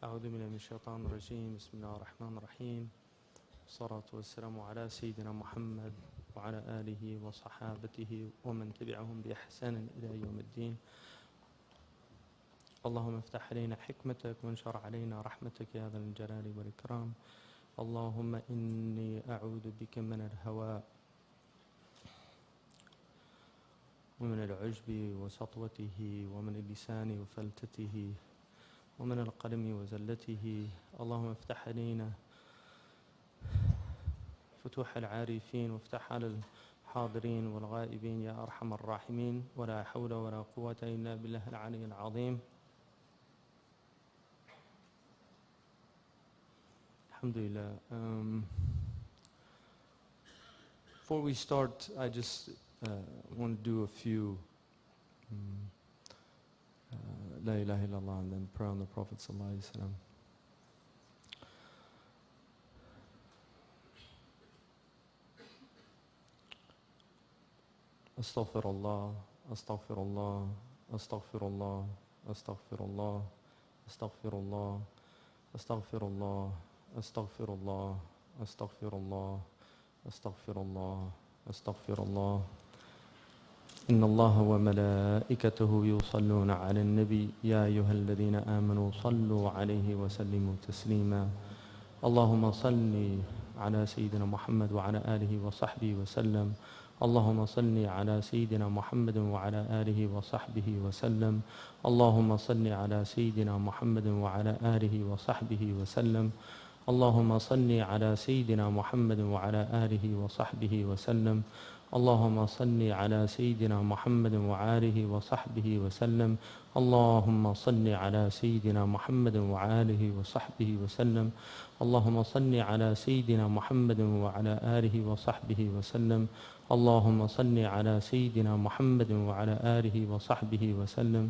أعوذ بالله من الشيطان الرجيم. بسم الله الرحمن الرحيم. والصلاة والسلام على سيدنا محمد وعلى آله وصحابته ومن تبعهم بإحسان إلى يوم الدين. اللهم افتح علينا حكمتك وانشر علينا رحمتك يا ذا الجلال والإكرام. اللهم إني أعوذ بك من الهوى ومن العجب وسطوته ومن اللسان وفلتته ومن القلم وزلته. اللهم افتح علينا فتوح العارفين وافتح على الحاضرين والغائبين يا أرحم الراحمين. ولا حول ولا قوة إلا بالله العلي العظيم. Alhamdulillah. Before we start, I just want to do a few La ilaha illallah and then pray on the Prophet sallallahu alaihi wasallam. Astaghfirullah, astaghfirullah, astaghfirullah, astaghfirullah, astaghfirullah, astaghfirullah, astaghfirullah, astaghfirullah, astaghfirullah, astaghfirullah. إن الله وملائكته يصلون على النبي يا أيها الذين آمنوا صلوا عليه وسلموا تسليما. اللهم صل على سيدنا محمد وعلى آله وصحبه وسلم. اللهم صل على سيدنا محمد وعلى آله وصحبه وسلم. اللهم صل على سيدنا محمد وعلى آله وصحبه وسلم. اللهم صل على سيدنا محمد وعلى آله وصحبه وسلم. اللهم صل على سيدنا محمد وآله وصحبه وسلم. اللهم صل على سيدنا محمد وآله وصحبه وسلم. اللهم صل على سيدنا محمد وعلى آله وصحبه وسلم. اللهم صل على سيدنا محمد وعلى آله وصحبه وسلم.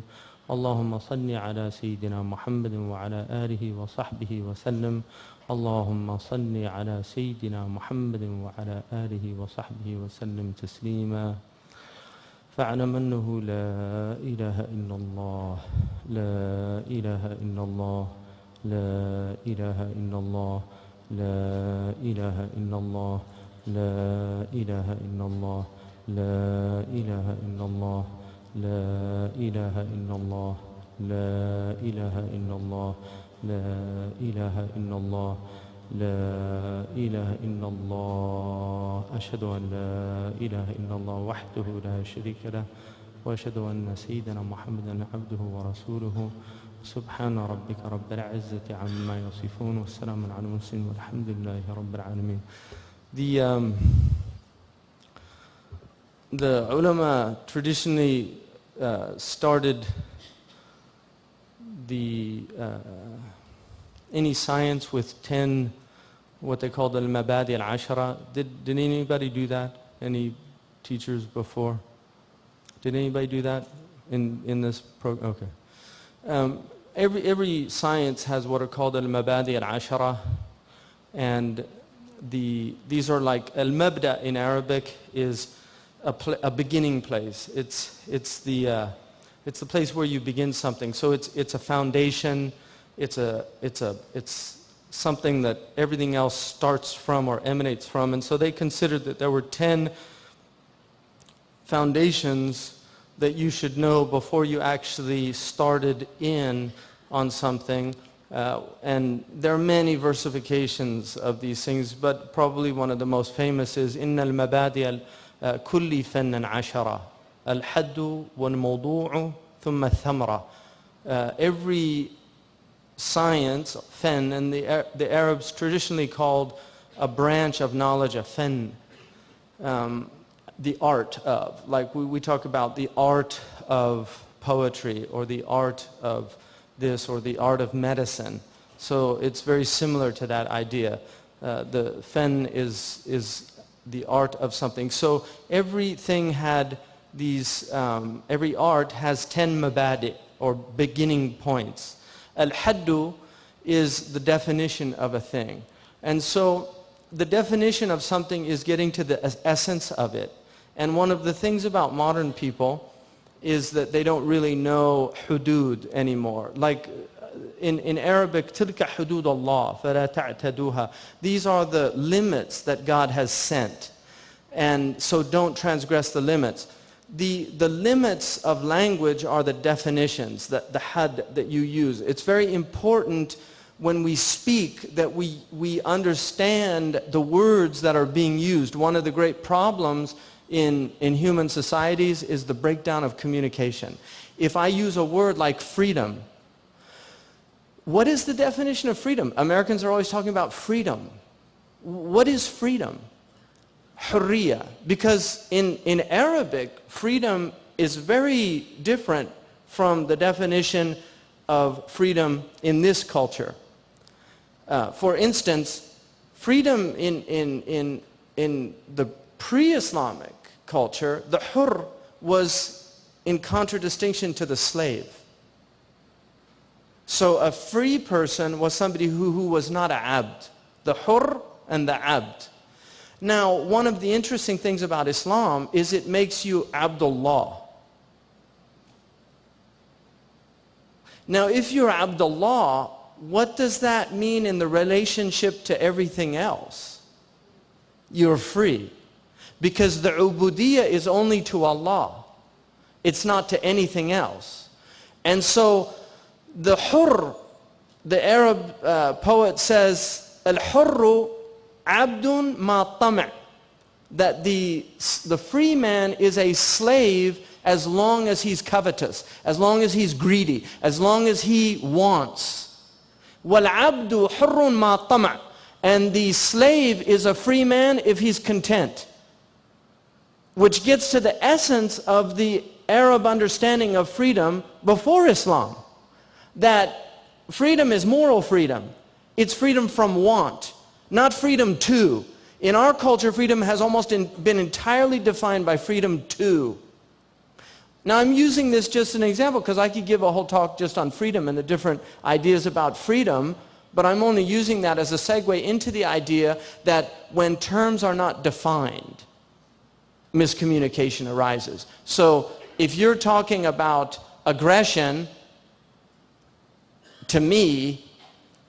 اللهم صل على سيدنا محمد وعلى آله وصحبه وسلم. اللهم صل على سيدنا محمد وعلى آله وصحبه وسلم تسليما. فاعلم أنه لا إله إلا الله، لا إله إلا الله، لا إله إلا الله، لا إله إلا الله، لا إله إلا الله، لا إله إلا الله، لا إله إلا الله، لا إله إلا الله، لا إله إلا الله، لا إله إلا الله. أشهد أن لا إله إلا الله وحده لا شريك له وأشهد أن سيدنا محمدا عبده ورسوله. سبحان ربك رب العزة عما يصفون والسلام على المرسلين والحمد لله رب العالمين. The ulama traditionally started any science with 10, what they called al-mabadi al-ashara. Did anybody do that? Any teachers before? Did anybody do that in this program? Okay. Every science has what are called al-mabadi al-ashara, and these are like al-mabda in Arabic is a beginning place. It's the place where you begin something. So it's a foundation. It's something that everything else starts from or emanates from. And so they considered that there were 10 foundations that you should know before you actually started in on something. And there are many versifications of these things, but probably one of the most famous is إِنَّ الْمَبَادِيَ كُلِّ فَنًّا عَشَرًا الْحَدُّ وَالْمَوْضُوعُ ثُمَّ الثَّمْرَةُ. Every science, fen, and the Arabs traditionally called a branch of knowledge a fen, the art of. Like we talk about the art of poetry or the art of this or the art of medicine. So it's very similar to that idea. The fen is the art of something. So everything had these, every art has 10 mabadi or beginning points. Al-haddu is the definition of a thing. And so the definition of something is getting to the essence of it. And one of the things about modern people is that they don't really know hudud anymore. Like in Arabic, تِلْكَ حُدُودَ اللَّهِ فَلَا تَعْتَدُوهَا. These are the limits that God has sent. And so don't transgress the limits. The limits of language are the definitions, the had that you use. It's very important when we speak that we understand the words that are being used. One of the great problems in human societies is the breakdown of communication. If I use a word like freedom, what is the definition of freedom? Americans are always talking about freedom. What is freedom? Hurriya. Because in Arabic, freedom is very different from the definition of freedom in this culture. For instance, freedom in the pre-Islamic culture, the hur was in contradistinction to the slave. So a free person was somebody who was not a abd. The hur and the abd. Now, one of the interesting things about Islam is it makes you Abdullah. Now, if you're Abdullah, what does that mean in the relationship to everything else? You're free. Because the ubudiyya is only to Allah. It's not to anything else. And so, the hurr, the Arab poet says, al-hurru abdun ma tama', that the free man is a slave as long as he's covetous, as long as he's greedy, as long as he wants. Wal abdu hurrun ma tama', and the slave is a free man if he's content. Which gets to the essence of the Arab understanding of freedom before Islam. That freedom is moral freedom. It's freedom from want, not freedom to. In our culture, freedom has almost been entirely defined by freedom to. Now, I'm using this just an example because I could give a whole talk just on freedom and the different ideas about freedom, but I'm only using that as a segue into the idea that when terms are not defined, miscommunication arises. So if you're talking about aggression to me,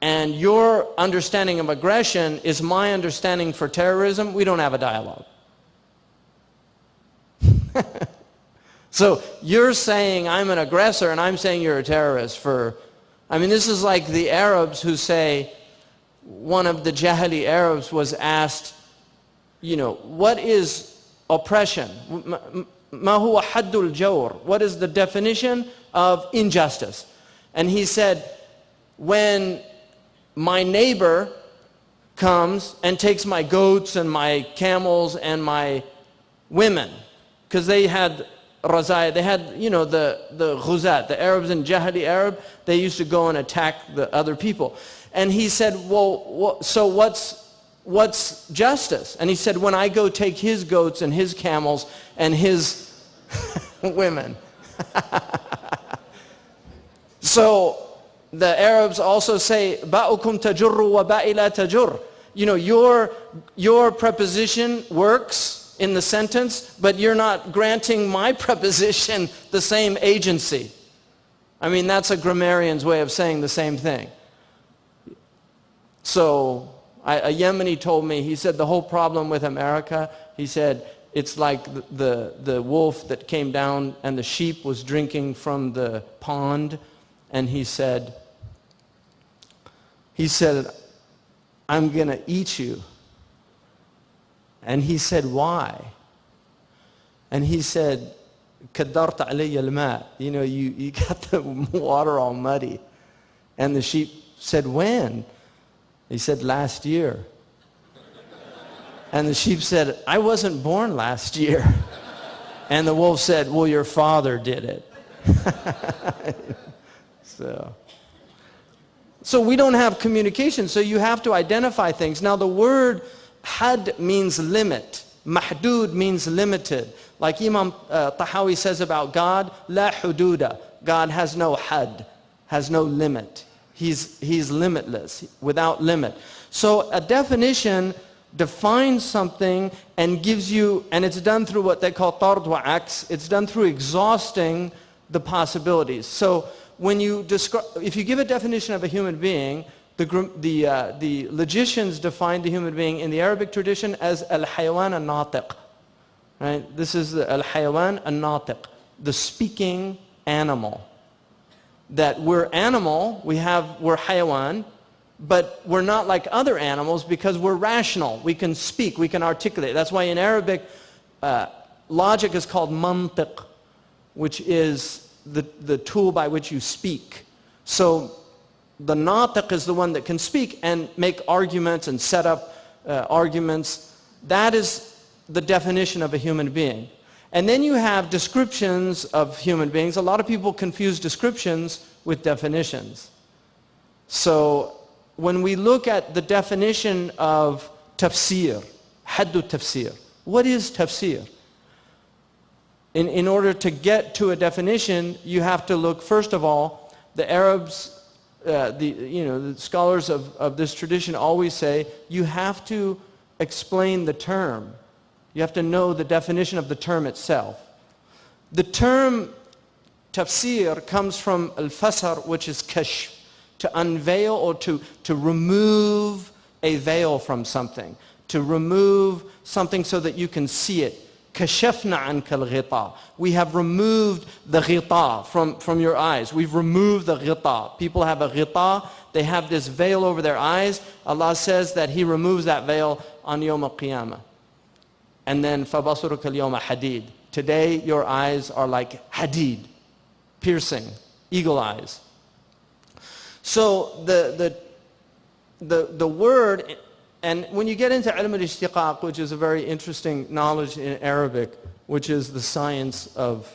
and your understanding of aggression is my understanding for terrorism, we don't have a dialogue. So you're saying I'm an aggressor and I'm saying you're a terrorist for, I mean, this is like the Arabs who say, one of the Jahili Arabs was asked, you know, what is oppression? Ma huwa haddul jawr? What is the definition of injustice? And he said, when my neighbor comes and takes my goats and my camels and my women, because they had razaya, they had, you know, the ghuzat, the Arabs in Jahili Arab, they used to go and attack the other people. And he said, well, so what's justice? And he said, when I go take his goats and his camels and his women. So the Arabs also say, ba'ukum tajurru wa ba'ila tajur. You know, your preposition works in the sentence, but you're not granting my preposition the same agency. I mean, that's a grammarian's way of saying the same thing. So a Yemeni told me, he said the whole problem with America, he said, it's like the wolf that came down and the sheep was drinking from the pond, and he said, I'm going to eat you. And he said, why? And he said, كَدَّرْتَ عَلَيَّ الْمَاء. You know, you got the water all muddy. And the sheep said, when? He said, last year. And the sheep said, I wasn't born last year. And the wolf said, well, your father did it. So we don't have communication, so you have to identify things. Now the word had means limit. Mahdud means limited. Like Imam Tahawi says about God, la hududa. God has no had, has no limit. He's limitless, without limit. So a definition defines something and gives you, and it's done through what they call tard wa aks. It's done through exhausting the possibilities. So when you describe, if you give a definition of a human being, the logicians define the human being in the Arabic tradition as al-hayawan al-natiq. Right? This is the al-hayawan al-natiq, the speaking animal. That we're animal, we're hayawan, but we're not like other animals because we're rational. We can speak, we can articulate. That's why in Arabic, logic is called mantiq, which is the tool by which you speak. So the natiq is the one that can speak and make arguments and set up arguments. That is the definition of a human being. And then you have descriptions of human beings. A lot of people confuse descriptions with definitions. So when we look at the definition of tafsir, haddu tafsir, what is tafsir? In order to get to a definition, you have to look, first of all, the Arabs, the scholars of this tradition always say, you have to explain the term. You have to know the definition of the term itself. The term tafsir comes from al-fasar, which is kashf, to unveil or to remove a veil from something, to remove something so that you can see it. كشفنا عنك الغطاء. We have removed the ghita from your eyes. We've removed the ghita. People have a ghita, they have this veil over their eyes. Allah says that He removes that veil on Yawm al-Qiyamah. And then فَبَصُرُكَ الْيَوْمَ حَدِيد. Today your eyes are like hadid, piercing, eagle eyes. So the word, and when you get into ilm al-ishtiqaq, which is a very interesting knowledge in Arabic, which is the science of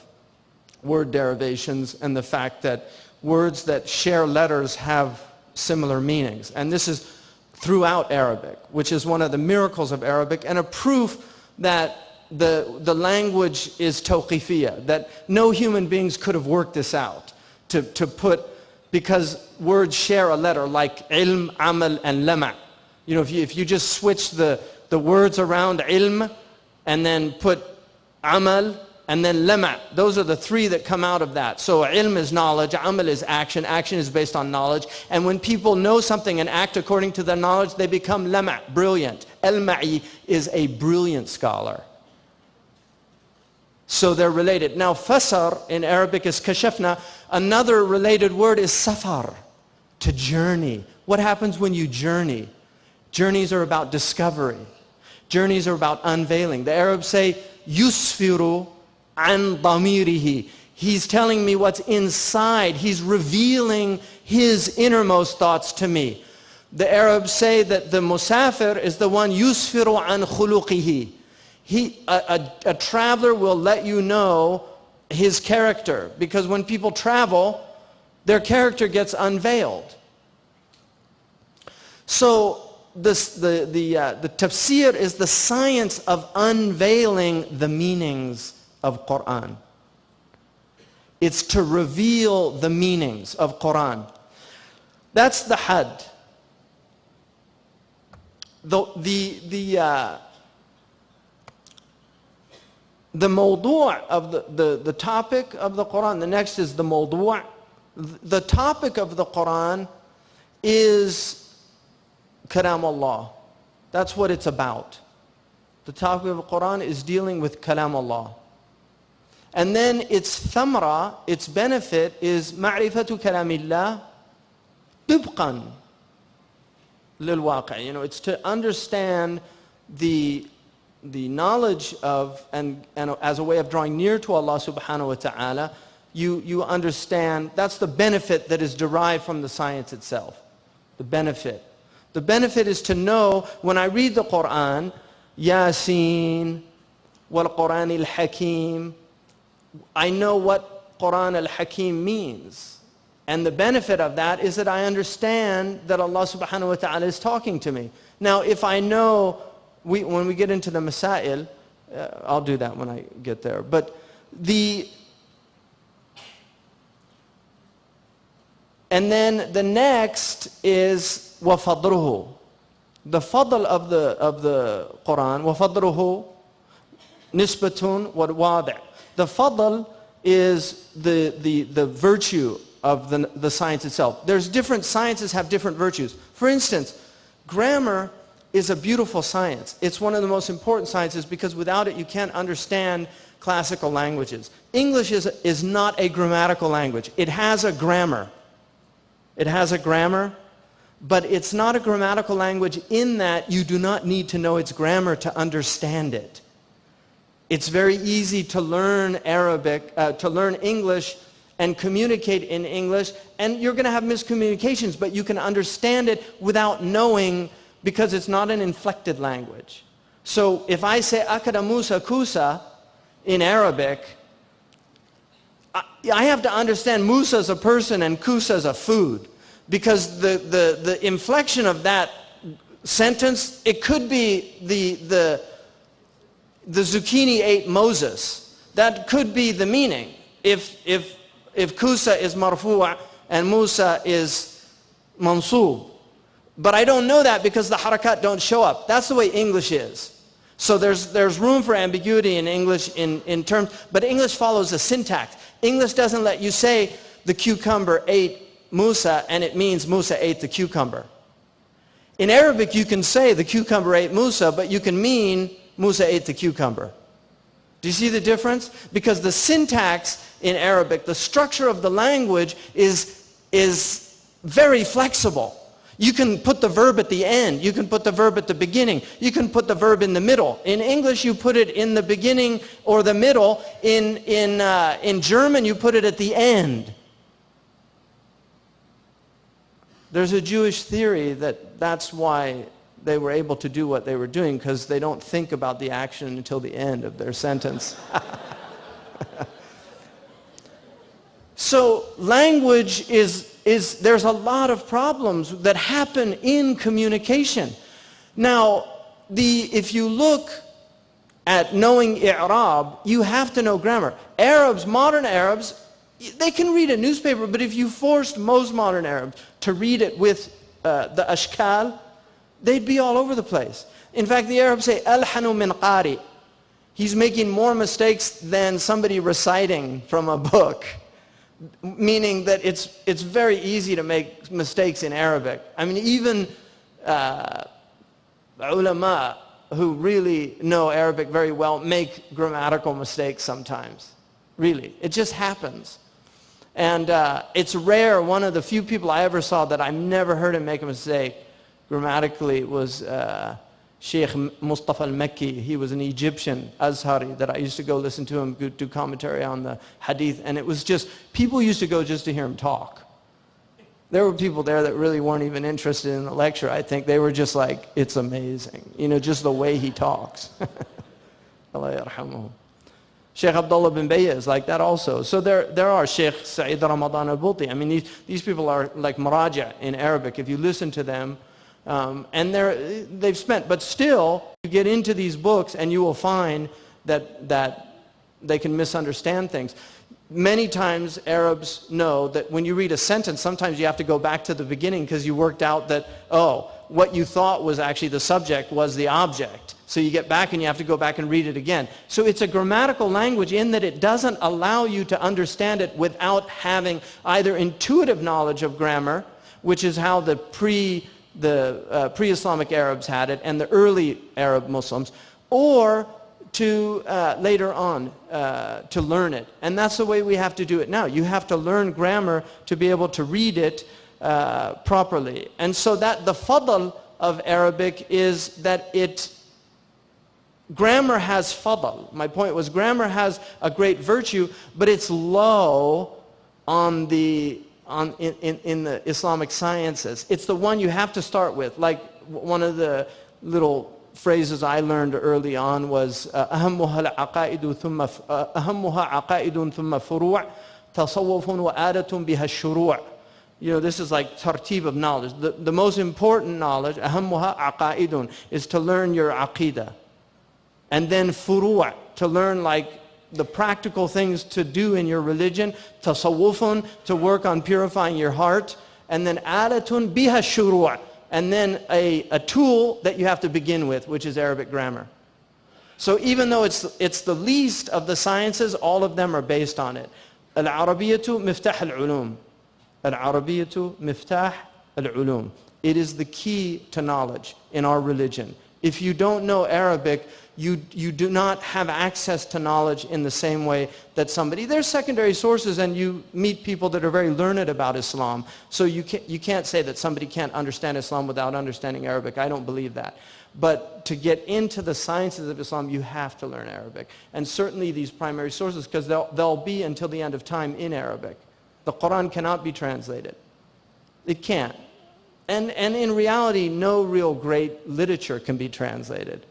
word derivations and the fact that words that share letters have similar meanings. And this is throughout Arabic, which is one of the miracles of Arabic and a proof that the language is tawqifiyya, that no human beings could have worked this out to put, because words share a letter like ilm, amal, and lama'. You know, if you just switch the words around, ilm, and then put amal, and then lama', those are the three that come out of that. So ilm is knowledge, amal is action, action is based on knowledge, and when people know something and act according to their knowledge, they become lama', brilliant. Al-ma'i is a brilliant scholar. So they're related. Now fasar in Arabic is kashafna. Another related word is safar, to journey. What happens when you journey? Journeys are about discovery. Journeys are about unveiling. The Arabs say, yusfiru an damirihi. He's telling me what's inside. He's revealing his innermost thoughts to me. The Arabs say that the musafir is the one yusfiru an khuluqihi. A traveler will let you know his character, because when people travel, their character gets unveiled. So the tafsir is the science of unveiling the meanings of Qur'an. It's to reveal the meanings of Qur'an. That's the had. The mawdu' of the topic of the Qur'an, the next is the mawdu'. The topic of the Qur'an is kalam Allah. That's what it's about. The topic of the Qur'an is dealing with kalam Allah. And then its thamra, its benefit is ma'rifatu kalamillah tibqan lil waqi'. You know, it's to understand the knowledge of, and as a way of drawing near to Allah subhanahu wa ta'ala, you understand, that's the benefit that is derived from the science itself. The benefit. The benefit is to know, when I read the Qur'an, Yasin, wal Qur'an al-Hakim, I know what Qur'an al-Hakim means. And the benefit of that is that I understand that Allah subhanahu wa ta'ala is talking to me. Now, if I know, when we get into the masail, I'll do that when I get there. But and then the next is وَفَضْرُهُ. The fadl of the Qur'an, وَفَضْرُهُ nisbatun wa wadi'. The fadl is the virtue of the science itself. There's different sciences have different virtues. For instance, grammar is a beautiful science. It's one of the most important sciences because without it you can't understand classical languages. English is not a grammatical language. It has a grammar. It has a grammar, but it's not a grammatical language in that you do not need to know its grammar to understand it. It's very easy to learn Arabic, to learn English and communicate in English, and you're going to have miscommunications, but you can understand it without knowing because it's not an inflected language. So if I say akada Musa kusa in Arabic, I have to understand Musa as a person and kusa as a food, because the inflection of that sentence, it could be the zucchini ate Moses. That could be the meaning. If kusa is marfu' and Musa is mansub. But I don't know that because the harakat don't show up. That's the way English is. So there's room for ambiguity in English in terms, but English follows a syntax. English doesn't let you say the cucumber ate Musa and it means Musa ate the cucumber. In Arabic you can say the cucumber ate Musa, but you can mean Musa ate the cucumber. Do you see the difference? Because the syntax in Arabic, the structure of the language is very flexible. You can put the verb at the end. You can put the verb at the beginning. You can put the verb in the middle. In English, you put it in the beginning or the middle. In German, you put it at the end. There's a Jewish theory that that's why they were able to do what they were doing, because they don't think about the action until the end of their sentence. So language there's a lot of problems that happen in communication. Now, if you look at knowing i'rab, you have to know grammar. Arabs, modern Arabs, they can read a newspaper, but if you forced most modern Arabs to read it with the ashkal, they'd be all over the place. In fact, the Arabs say, alhanu min qari. He's making more mistakes than somebody reciting from a book. Meaning that it's very easy to make mistakes in Arabic. I mean, even ulama who really know Arabic very well make grammatical mistakes sometimes. Really, it just happens. And it's rare. One of the few people I ever saw that I never heard him make a mistake grammatically was Sheikh Mustafa al-Makki. He was an Egyptian Azhari that I used to go listen to him do commentary on the hadith, and it was just, people used to go just to hear him talk. There were people there that really weren't even interested in the lecture. I think they were just like, it's amazing, just the way he talks. Allah yarhamuhu. Sheikh Abdullah bin Bayya is like that also. So there are Sheikh Sa'id Ramadan al-Buti. I mean, these people are like maraja in Arabic. If you listen to them, and they've spent, but still, you get into these books and you will find that they can misunderstand things. Many times Arabs know that when you read a sentence, sometimes you have to go back to the beginning because you worked out that, oh, what you thought was actually the subject was the object. So you get back and you have to go back and read it again. So it's a grammatical language in that it doesn't allow you to understand it without having either intuitive knowledge of grammar, which is how the pre-Islamic Arabs had it, and the early Arab Muslims, or to later on to learn it. And that's the way we have to do it now. You have to learn grammar to be able to read it properly. And so that the fadl of Arabic is that grammar has fadl. My point was grammar has a great virtue, but it's low in the Islamic sciences. It's the one you have to start with. Like one of the little phrases I learned early on was أهمها العقائد ثم أهمها عقائد ثم فروع تصوف وعادة بها الشروع. This is like tartib of knowledge. The most important knowledge, أهمها عقائد, is to learn your aqidah. And then furu', to learn like the practical things to do in your religion, tasawwufun, to work on purifying your heart, and then alatun biha shuru', and then a tool that you have to begin with, which is Arabic grammar. So even though it's the least of the sciences, all of them are based on it. Al-Arabiyatu miftah al-ulum. Al-Arabiyyatu miftah al-ulum. It is the key to knowledge in our religion. If you don't know Arabic, you do not have access to knowledge in the same way that somebody. There's secondary sources, and you meet people that are very learned about Islam. So you can't say that somebody can't understand Islam without understanding Arabic. I don't believe that. But to get into the sciences of Islam, you have to learn Arabic. And certainly these primary sources, because they'll be until the end of time in Arabic. The Qur'an cannot be translated. It can't. And in reality, no real great literature can be translated.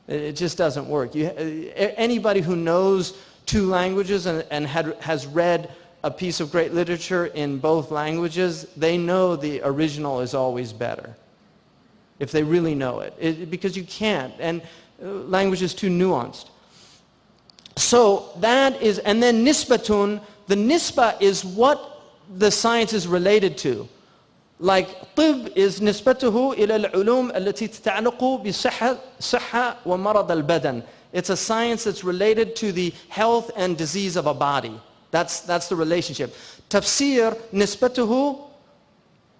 It just doesn't work. Anybody who knows two languages and has read a piece of great literature in both languages, they know the original is always better, if they really know it. Because you can't, and language is too nuanced. So that is, and then nisbatun, the nisba is what the science is related to. Like طب is نسبته إلى العلوم التي تتعلق بصحة ومرض البدن. It's a science that's related to the health and disease of a body. That's the relationship. Tafsir نسبته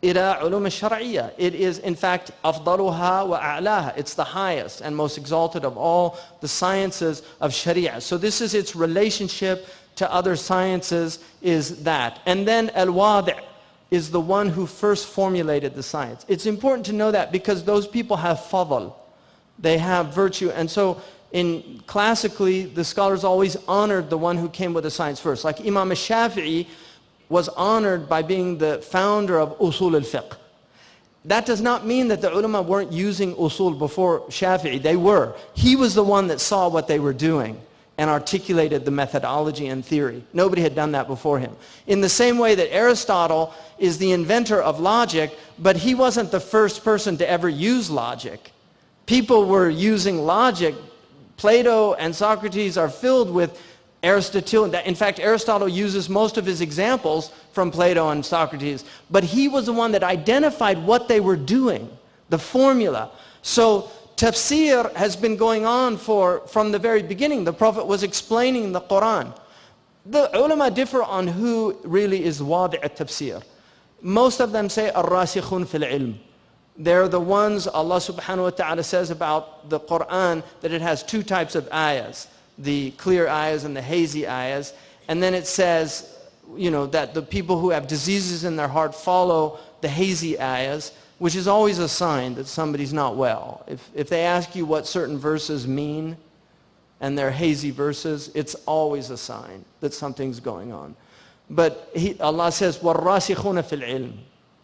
إلى علوم الشرعية. It is in fact أفضلها وأعلاها. It's the highest and most exalted of all the sciences of Sharia. So this is its relationship to other sciences, is that. And then al-wadi' is the one who first formulated the science. It's important to know that because those people have fadl. They have virtue. And so classically, the scholars always honored the one who came with the science first. Like Imam al-Shafi'i was honored by being the founder of usul al-fiqh. That does not mean that the ulama weren't using usul before Shafi'i. They were. He was the one that saw what they were doing and articulated the methodology and theory. Nobody had done that before him. In the same way that Aristotle is the inventor of logic, but he wasn't the first person to ever use logic. People were using logic. Plato and Socrates are filled with Aristotelian. In fact, Aristotle uses most of his examples from Plato and Socrates, but he was the one that identified what they were doing, the formula. So tafsir has been going on from the very beginning. The Prophet was explaining the Qur'an. The ulama differ on who really is wadi' al-tafsir. Most of them say ar-rasikhun fil ilm. They're the ones Allah subhanahu wa ta'ala says about the Qur'an that it has two types of ayahs, the clear ayahs and the hazy ayahs. And then it says, that the people who have diseases in their heart follow the hazy ayahs, which is always a sign that somebody's not well. If they ask you what certain verses mean, and they're hazy verses, it's always a sign that something's going on. But Allah says, وَالرَّاسِخُونَ فِي الْعِلْمِ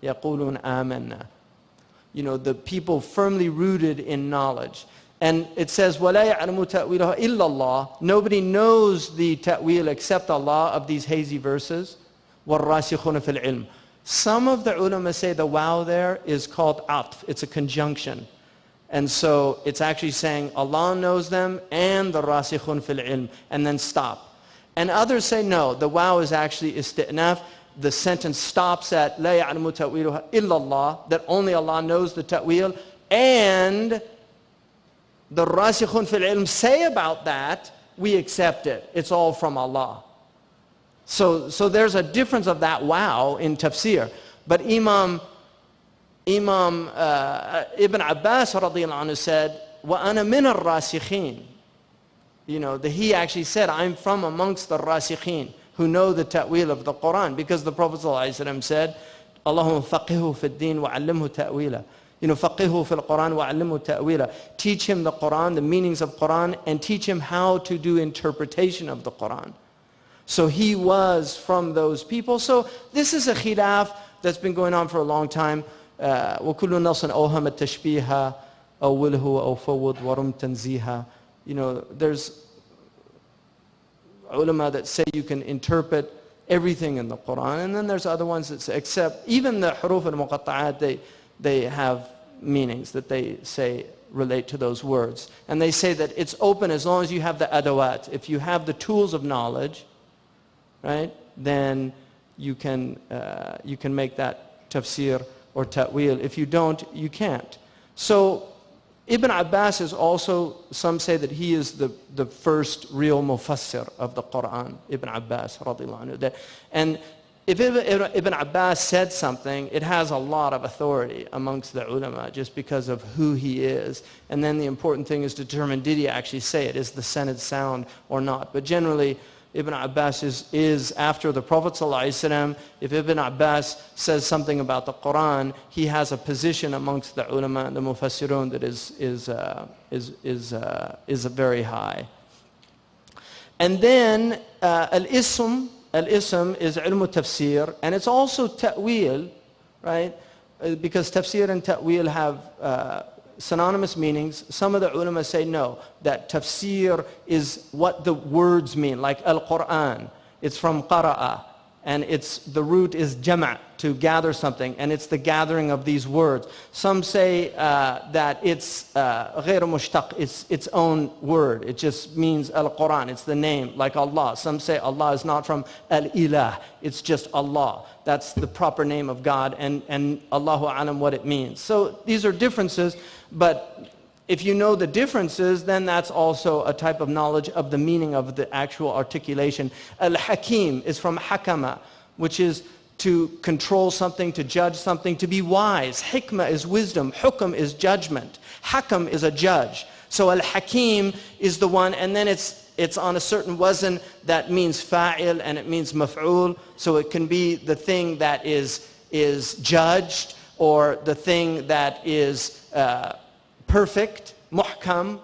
يَقُولُونَ آمَنَّا. The people firmly rooted in knowledge. And it says, وَلَا يَعْلَمُ تَأْوِيلَهَا إِلَّا اللَّهِ. Nobody knows the ta'wil except Allah of these hazy verses. وَالرَّاسِخُونَ فِي الْعِلْمِ. Some of the ulama say the wow there is called atf. It's a conjunction. And so it's actually saying Allah knows them and the rasikhun fil ilm, and then stop. And others say no, the wow is actually isti'naf. The sentence stops at la ya'lamu ta'wiluha illa Allah, that only Allah knows the ta'wil, and the rasikhun fil ilm say about that, we accept it. It's all from Allah. So there's a difference of that wow in tafsir. But Imam Ibn Abbas radiyallahu anhu said, وَأَنَا مِنَ الرَّاسِخِينَ. He actually said, I'm from amongst the rasikhin who know the ta'wil of the Qur'an, because the Prophet ﷺ said, Allahumma faqihu fi ad-din wa 'allimhu ta'wila. Faqihu fil Qur'an wa 'allimhu ta'wila. Teach him the Qur'an, the meanings of Qur'an, and teach him how to do interpretation of the Qur'an. So he was from those people. So this is a khilaf that's been going on for a long time. وَكُلُّ نَصٍ أَوْهَمَ التَّشْبِيهَ أَوْوِلْهُ أَوْفَوِّضْ وَرُمْ تَنْزِيهَ. There's ulama that say you can interpret everything in the Qur'an, and then there's other ones that say, except even the huruf al-muqatta'at, they have meanings that they say relate to those words. And they say that it's open as long as you have the adawat. If you have the tools of knowledge, right, then you can make that tafsir or ta'wil. If you don't, you can't. So Ibn Abbas is also, some say that he is the first real mufassir of the Qur'an, Ibn Abbas radiyallahu anhu. And if Ibn Abbas said something, it has a lot of authority amongst the ulama just because of who he is. And then the important thing is to determine, did he actually say it? Is the sanad sound or not? But generally, Ibn Abbas is after the Prophet ﷺ. If Ibn Abbas says something about the Qur'an, he has a position amongst the ulama and the mufassirun that is very high. And then al-ism is ilm tafsir, and it's also ta'wil, right? Because tafsir and ta'wil have synonymous meanings. Some of the ulama say no, that tafsir is what the words mean, like al-Qur'an. It's from qara'a, and the root is jama', to gather something, and it's the gathering of these words. Some say that it's غير mushtaq, it's its own word. It just means al-Qur'an, it's the name, like Allah. Some say Allah is not from al-ilah, it's just Allah. That's the proper name of God, and Allahu alam what it means. So these are differences, but if you know the differences, then that's also a type of knowledge of the meaning of the actual articulation. Al-Hakim is from hakama, which is to control something, to judge something, to be wise. Hikmah is wisdom. Hukm is judgment. Hakam is a judge. So Al-Hakim is the one, and then it's on a certain wazn that means fa'il and it means maf'ul. So it can be the thing that is judged, or the thing that is perfect, muhkam.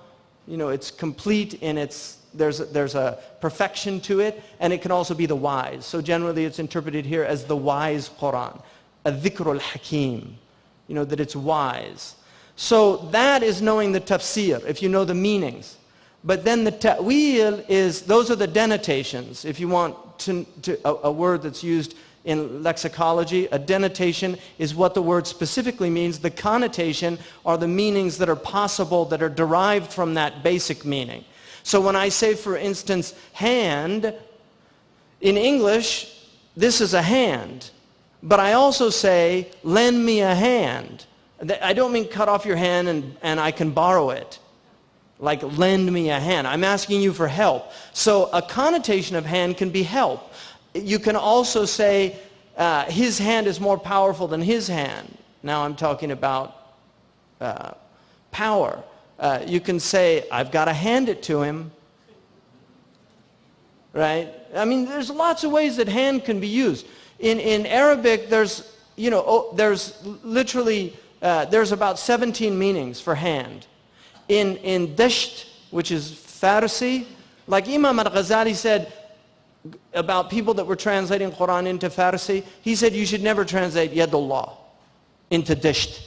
You know, it's complete in its, there's a perfection to it, and it can also be the wise. So generally it's interpreted here as the wise Qur'an, al-dhikr al-hakim, you know, that it's wise. So that is knowing the tafsir, if you know the meanings. But then the ta'wil is, those are the denotations. If you want a word that's used in lexicology, a denotation is what the word specifically means. The connotation are the meanings that are possible, that are derived from that basic meaning. So when I say, for instance, hand, in English, this is a hand. But I also say, lend me a hand. I don't mean cut off your hand and I can borrow it. Like, lend me a hand. I'm asking you for help. So a connotation of hand can be help. You can also say, his hand is more powerful than his hand. Now I'm talking about power. You can say, I've got to hand it to him. Right? I mean, there's lots of ways that hand can be used. In Arabic, there's, you know, there's literally, there's about 17 meanings for hand. In Dasht, which is Farsi, like Imam al-Ghazali said about people that were translating Qur'an into Farsi, he said you should never translate Yadullah into Dasht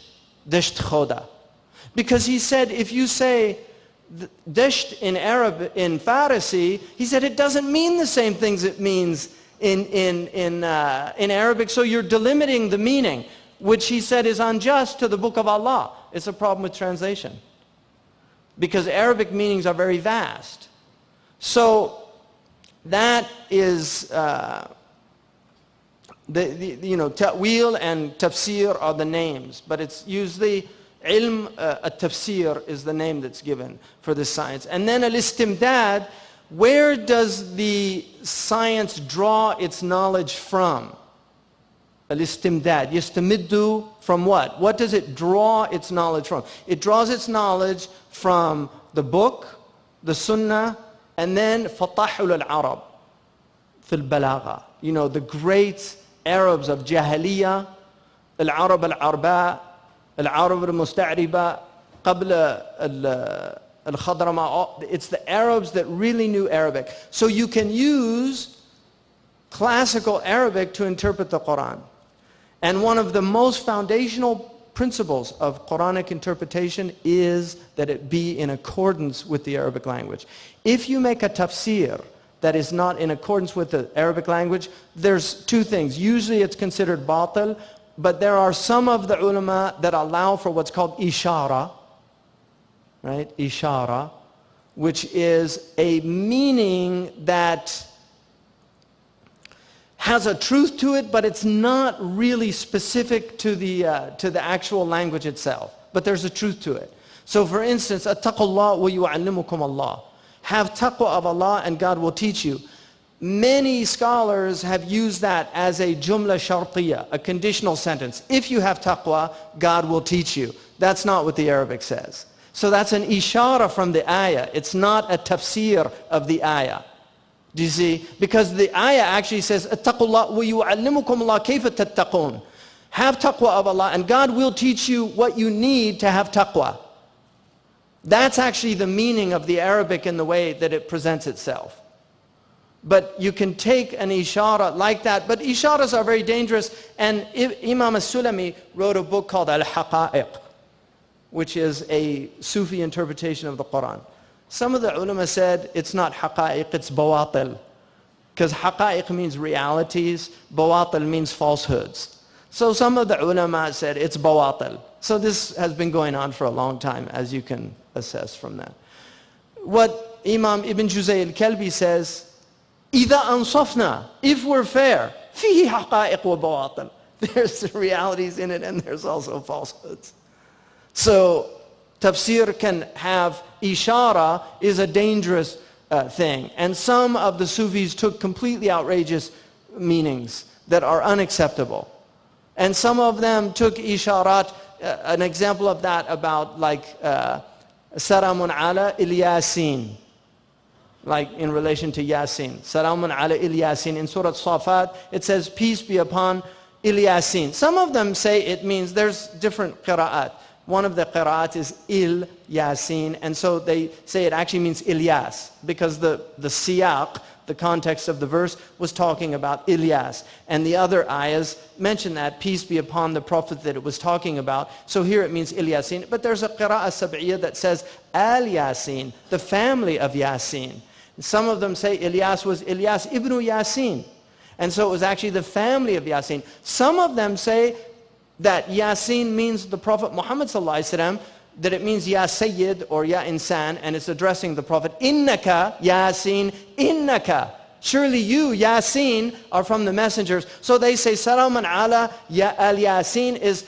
Khoda. Because he said if you say Dasht in Farsi, he said it doesn't mean the same things it means in Arabic, so you're delimiting the meaning, which he said is unjust to the Book of Allah. It's a problem with translation, because Arabic meanings are very vast. So that is, you know, ta'wil and tafsir are the names, but it's usually ilm al-tafsir is the name that's given for this science. And then al-istimdad, where does the science draw its knowledge from? Al-istimdad, yastamiddu from what? What does it draw its knowledge from? It draws its knowledge from the book, the sunnah, and then fatahul al-Arab fil balagha. You know, the great Arabs of Jahiliyyah, al-Arab al-Arba, al-Arab al-Musta'riba, qabla al-Khadrama. It's the Arabs that really knew Arabic. So you can use classical Arabic to interpret the Qur'an. And one of the most foundational principles of Quranic interpretation is that it be in accordance with the Arabic language. If you make a tafsir that is not in accordance with the Arabic language, there's two things. Usually it's considered batil, but there are some of the ulama that allow for what's called ishara, right? Ishara, which is a meaning that has a truth to it, but it's not really specific to the actual language itself. But there's a truth to it. So for instance, attaqullah wa yu'allimukum Allah. Have taqwa of Allah and God will teach you. many scholars have used that as a jumla shartiyya, a conditional sentence. If you have taqwa, God will teach you. That's not what the Arabic says. So that's an ishara from the ayah. It's not a tafsir of the ayah. Do you see? Because the ayah actually says, "Attaqullah wa yu'allimukum Allah kayfa tattaqun." Have taqwa of Allah, and God will teach you what you need to have taqwa. That's actually the meaning of the Arabic in the way that it presents itself. But you can take an ishara like that, but isharas are very dangerous. And Imam al-Sulami wrote a book called Al-Haqa'iq, which is a Sufi interpretation of the Qur'an. Some of the ulama said it's not haqa'iq, it's bawatil. Because haqa'iq means realities, bawatil means falsehoods. So some of the ulama said it's bawatil. So this has been going on for a long time, as you can assess from that. What Imam Ibn Juzay al-Kalbi says, إِذَا أَنصَفْنَا, if we're fair, فِيهِ حَقَائِقْ وَبَوَاطِلْ. There's realities in it and there's also falsehoods. So tafsir can have ishara is a dangerous thing. And some of the Sufis took completely outrageous meanings that are unacceptable. And some of them took isharat, an example of that about like Saramun ala Yasin, like in relation to Yasin. Saramun ala Yasin. In Surah Safat, it says, peace be upon Yasin. Some of them say it means, there's different qira'at. One of the qira'at is Yasin, and so they say it actually means Ilyas, because the siyaq, the context of the verse, was talking about Ilyas. And the other ayahs mention that, peace be upon the prophet that it was talking about. So here it means Ilyasin. But there's a qira'ah sab'iyah that says Al-Yasin, the family of Yasin. Some of them say Ilyas was Ilyas ibn Yasin. And so it was actually the family of Yasin. Some of them say that Yasin means the Prophet Muhammad sallallahu alaihi wasallam, that it means Ya Sayyid or Ya Insan, and it's addressing the Prophet. Innaka Yasin, innaka. Surely you, Yasin, are from the messengers. So they say Salaman ala al-Yasin is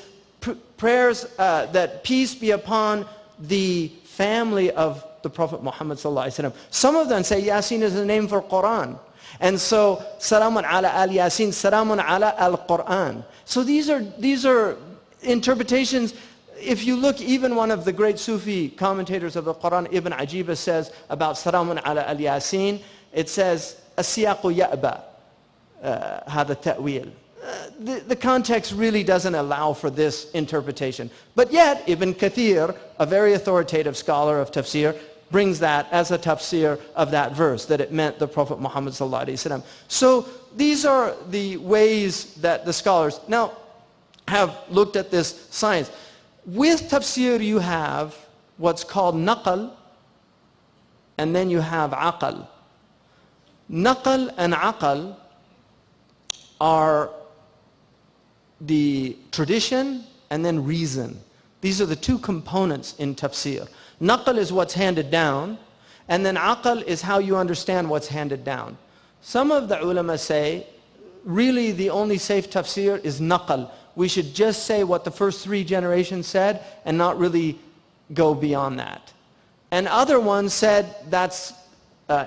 prayers that peace be upon the family of the Prophet Muhammad sallallahu alaihi wasallam. Some of them say Yasin is a name for Qur'an. And so Salamun ala al-Yasin, Salamun ala al-Qur'an. So these are interpretations. If you look, even one of the great Sufi commentators of the Qur'an, Ibn Ajiba, says about Salamun ala al-Yasin, it says, As-siyaqu ya'ba, hada ta'wil. The context really doesn't allow for this interpretation. But yet, Ibn Kathir, a very authoritative scholar of tafsir, brings that as a tafsir of that verse, that it meant the Prophet Muhammad sallallahu alaihi wasallam. So these are the ways that the scholars now have looked at this science. With tafsir you have what's called naqal, and then you have aqal. Naqal and aqal are the tradition and then reason. These are the two components in tafsir. Naqal is what's handed down, and then aqal is how you understand what's handed down. Some of the ulama say, really the only safe tafsir is naqal. We should just say what the first 3 generations said and not really go beyond that. And other ones said that's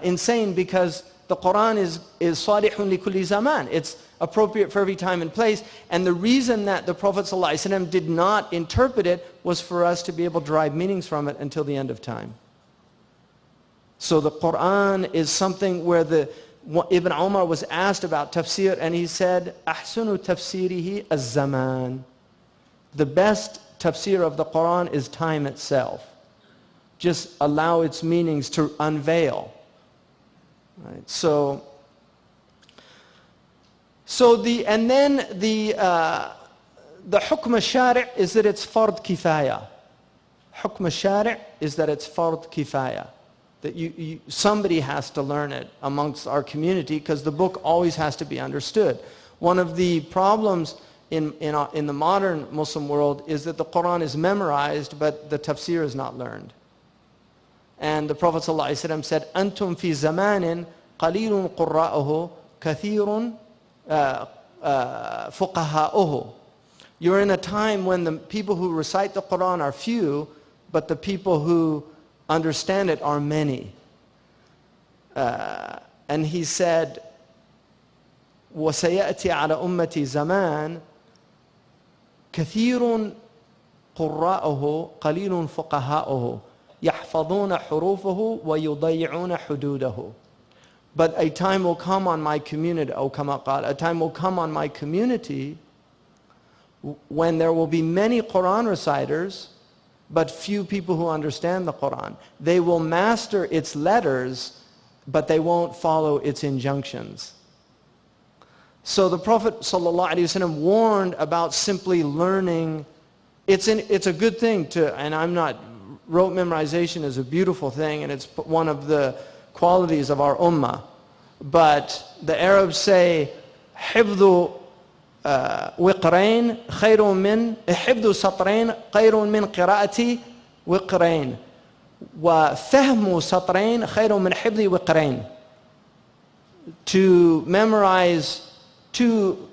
insane, because the Qur'an is salihun li kulli zaman. It's appropriate for every time and place. And the reason that the Prophet ﷺ did not interpret it was for us to be able to derive meanings from it until the end of time. So the Qur'an is something where Ibn Umar was asked about tafsir, and he said, Ahsunu tafsirihi az-zaman. The best tafsir of the Qur'an is time itself. Just allow its meanings to unveil. Right? So the hukm al-shari' is that it's fard kifaya. Hukm al-shari' is that it's fard kifaya. That somebody has to learn it amongst our community, because the book always has to be understood. One of the problems in the modern Muslim world is that the Quran is memorized, but the tafsir is not learned. And the Prophet ﷺ said, "Antum fi zamanin qalilun qurra'uhu, kathirun fuqaha'uhu." You're in a time when the people who recite the Quran are few, but the people who understand it are many. And he said, وسيأتي على أمتي زمان كثير قراءه قليل فقهاؤه يحفظون حروفه ويضيعون حدوده. But a time will come on my community, أو كما قال, a time will come on my community when there will be many Quran reciters but few people who understand the Quran. They will master its letters but they won't follow its injunctions. So the Prophet ﷺ warned about simply learning. It's a good thing to, and rote memorization is a beautiful thing and it's one of the qualities of our ummah. But the Arabs say, حفظ وقرين خير من حفظ سطرين خير من قراءة وقرين وفهم سطرين خير من حفظ وقرين. To memorize 2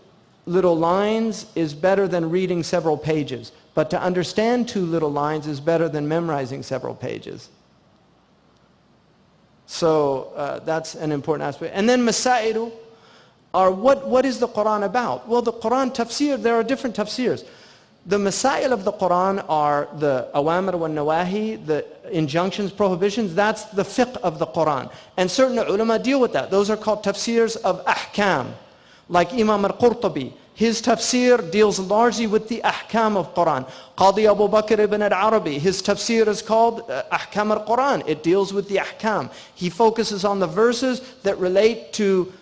little lines is better than reading several pages. But to understand 2 little lines is better than memorizing several pages. So that's an important aspect. And then masailu are what is the Quran about? Well, the Quran tafsir, there are different tafsirs. The masail of the Quran are the awamir wa nawahi, the injunctions, prohibitions. That's the fiqh of the Quran. And certain ulama deal with that. Those are called tafsirs of ahkam. Like Imam al-Qurtubi, his tafsir deals largely with the ahkam of Quran. Qadi Abu Bakr ibn al-Arabi, his tafsir is called ahkam al-Quran. It deals with the ahkam. He focuses on the verses that relate to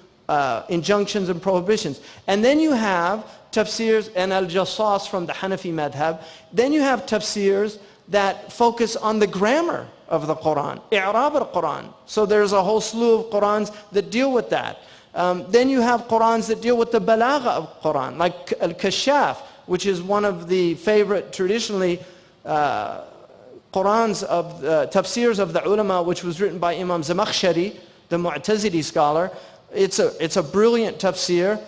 injunctions and prohibitions. And then you have tafsirs and al-Jassas from the Hanafi madhab. Then you have tafsirs that focus on the grammar of the Quran, i'rab al-Quran. So there's a whole slew of Qurans that deal with that. Then you have Qurans that deal with the balagha of Quran, like Al-Kashaf, which is one of the favorite traditionally Qurans of tafsirs of the ulama, which was written by Imam Zamakhshari, the Mu'tazili scholar. It's a brilliant tafsir,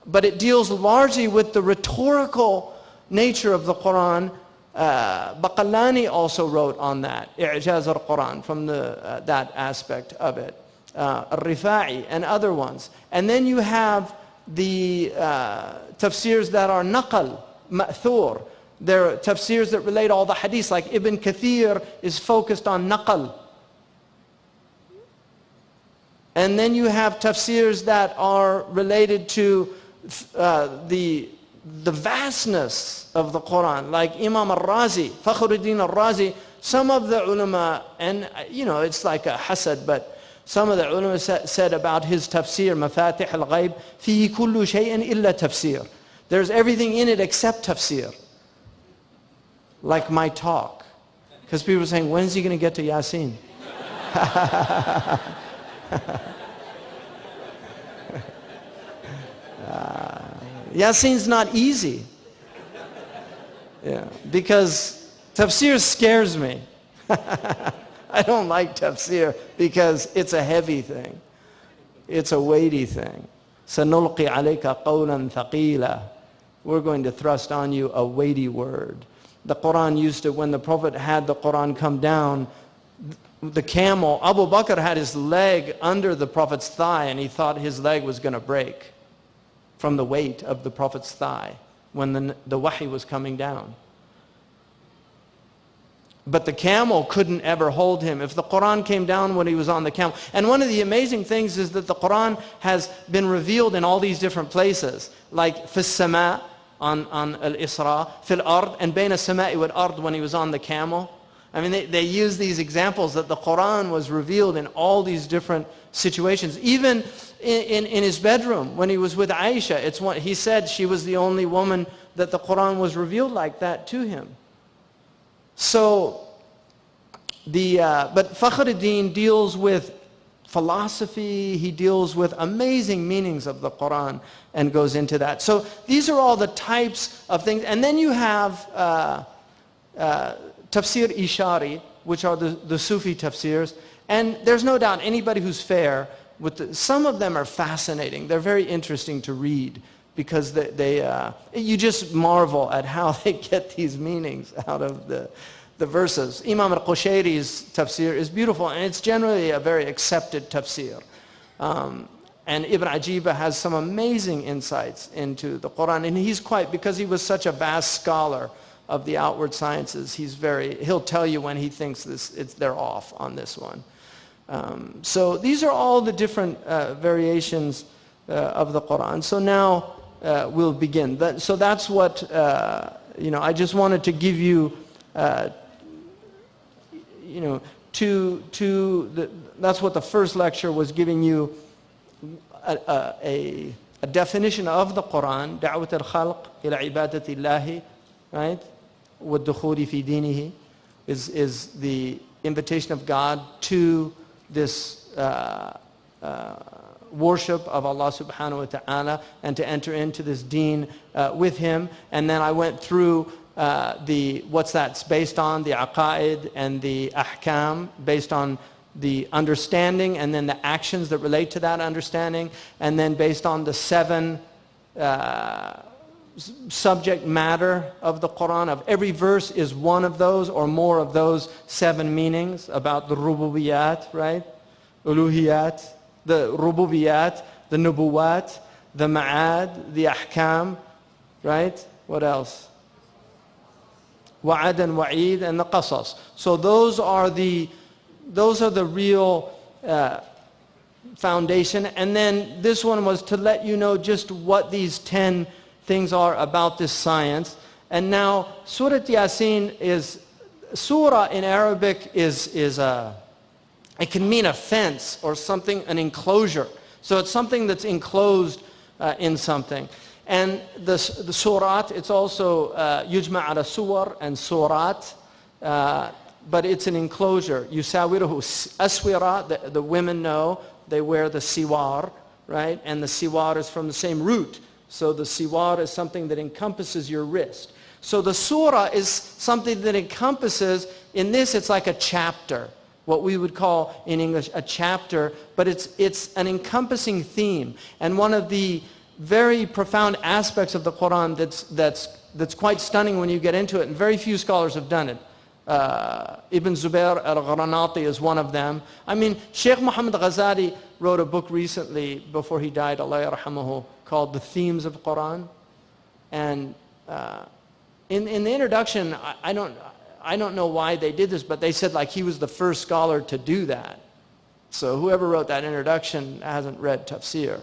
but it deals largely with the rhetorical nature of the Quran. Baqallani also wrote on that, I'jaz al-Quran, from that aspect of it. Al-Rifa'i and other ones. And then you have the tafsirs that are naqal, ma'thur. There are tafsirs that relate all the hadiths, like Ibn Kathir is focused on naqal. And then you have tafsirs that are related to the vastness of the Quran, like Imam al-Razi, Fakhruddin al-Razi. Some of the ulama, and it's like a hasad, but some of the ulama said about his tafsir, Mafatih al-Ghaib, فيه كل شيء إلا تفسير. There's everything in it except tafsir. Like my talk. Because people are saying, when's he going to get to Yasin? Yasin's not easy. Yeah, because tafsir scares me. I don't like tafsir because it's a heavy thing. It's a weighty thing. سَنُلْقِي عَلَيْكَ قَوْلًا ثَقِيلًا. We're going to thrust on you a weighty word. The Quran used to, when the Prophet had the Quran come down, the camel, Abu Bakr had his leg under the Prophet's thigh and he thought his leg was going to break from the weight of the Prophet's thigh when the wahi was coming down. But the camel couldn't ever hold him. If the Quran came down when he was on the camel. And one of the amazing things is that the Quran has been revealed in all these different places. Like fi sama on al-Isra, fil ard, and bayna sama'i wal ard when he was on the camel. I mean, they use these examples that the Quran was revealed in all these different situations. Even in his bedroom when he was with Aisha, he said she was the only woman that the Quran was revealed like that to him. So, but Fakhruddin deals with philosophy, he deals with amazing meanings of the Quran and goes into that. So these are all the types of things. And then you have Tafsir Ishari, which are the Sufi tafsirs. And there's no doubt anybody who's fair, some of them are fascinating. They're very interesting to read because you just marvel at how they get these meanings out of the verses. Imam al-Qushayri's tafsir is beautiful and it's generally a very accepted tafsir. And Ibn Ajiba has some amazing insights into the Qur'an. And he's quite, because he was such a vast scholar of the outward sciences, he'll tell you when he thinks they're off on this one. So these are all the different variations of the Qur'an. So now we'll begin. So that's what, I just wanted to give you, that's what the first lecture was, giving you a definition of the Qur'an, دعوة الخلق إلى عبادة الله, right? والدخول في دينه is the invitation of God to this worship of Allah subhanahu wa ta'ala, and to enter into this deen with Him. And then I went through what's that's based on, the aqaid and the ahkam, based on the understanding, and then the actions that relate to that understanding, and then based on the 7 subject matter of the Qur'an. Of every verse is one of those or more of those 7 meanings about the rububiyat, right? Uluhiyat, the rububiyat, the nubuwat, the ma'ad, the ahkam, right? What else? Wa'ad and wa'id, and the qasas. So those are the real foundation. And then this one was to let you know just what these 10 things are about this science. And now Surah Yasin is, surah in Arabic it can mean a fence or something, an enclosure. So it's something that's enclosed in something. And the surat, it's also yujma ala suwar and surat, but it's an enclosure. Yusawiruhu aswira, the women know, they wear the siwar, right? And the siwar is from the same root. So the siwar is something that encompasses your wrist. So the surah is something that encompasses, in this it's like a chapter, what we would call in English a chapter, but it's an encompassing theme. And one of the very profound aspects of the Qur'an that's quite stunning when you get into it, and very few scholars have done it. Ibn Zubair al-Granati is one of them. I mean, Sheikh Muhammad Ghazali wrote a book recently, before he died, Allah yarhamahu, called The Themes of Qur'an. And in the introduction, I don't know why they did this, but they said like he was the first scholar to do that. So whoever wrote that introduction hasn't read tafsir,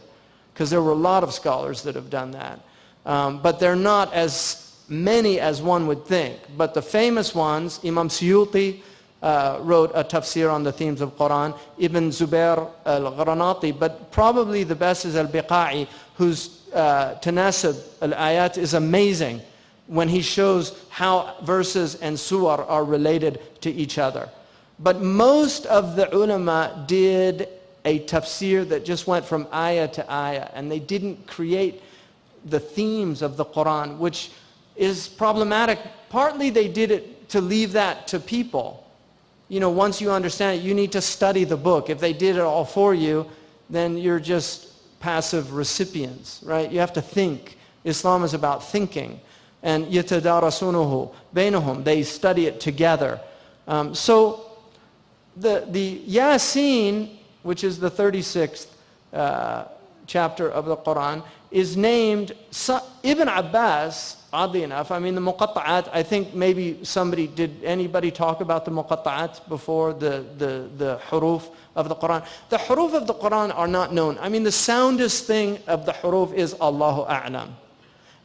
because there were a lot of scholars that have done that. But they're not as many as one would think. But the famous ones, Imam Suyuti wrote a tafsir on the themes of Qur'an, Ibn Zubair al-Granati, but probably the best is al-Biqa'i, whose tanasib al-ayat is amazing when he shows how verses and surah are related to each other. But most of the ulama did a tafsir that just went from ayah to ayah, and they didn't create the themes of the Qur'an, which is problematic. Partly they did it to leave that to people. You know, once you understand it, you need to study the book. If they did it all for you, then you're just passive recipients, right? You have to think. Islam is about thinking. And يَتَدَارَسُونَهُ بَيْنَهُمْ, they study it together. So the Yasin, which is the 36th chapter of the Qur'an, is named Ibn Abbas. Oddly enough, I mean the muqatta'at, I think maybe did anybody talk about the muqatta'at before, the huruf of the Qur'an? The huruf of the Qur'an are not known. I mean the soundest thing of the huruf is Allahu A'lam.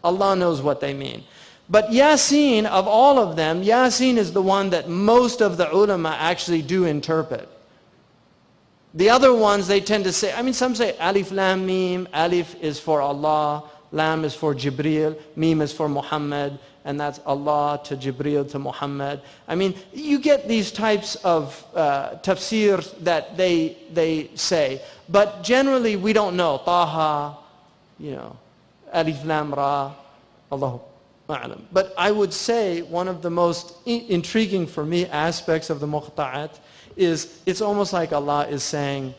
Allah knows what they mean. But Yasin, of all of them, Yasin is the one that most of the ulama actually do interpret. The other ones they tend to say, I mean some say Alif Lam Mim, Alif is for Allah, Lam is for Jibreel, Mim is for Muhammad, and that's Allah to Jibreel to Muhammad. I mean, you get these types of tafsirs that they say, but generally we don't know. Taha, Alif Lam Ra, Allahu A'lam. But I would say one of the most intriguing for me aspects of the muqta'at is it's almost like Allah is saying,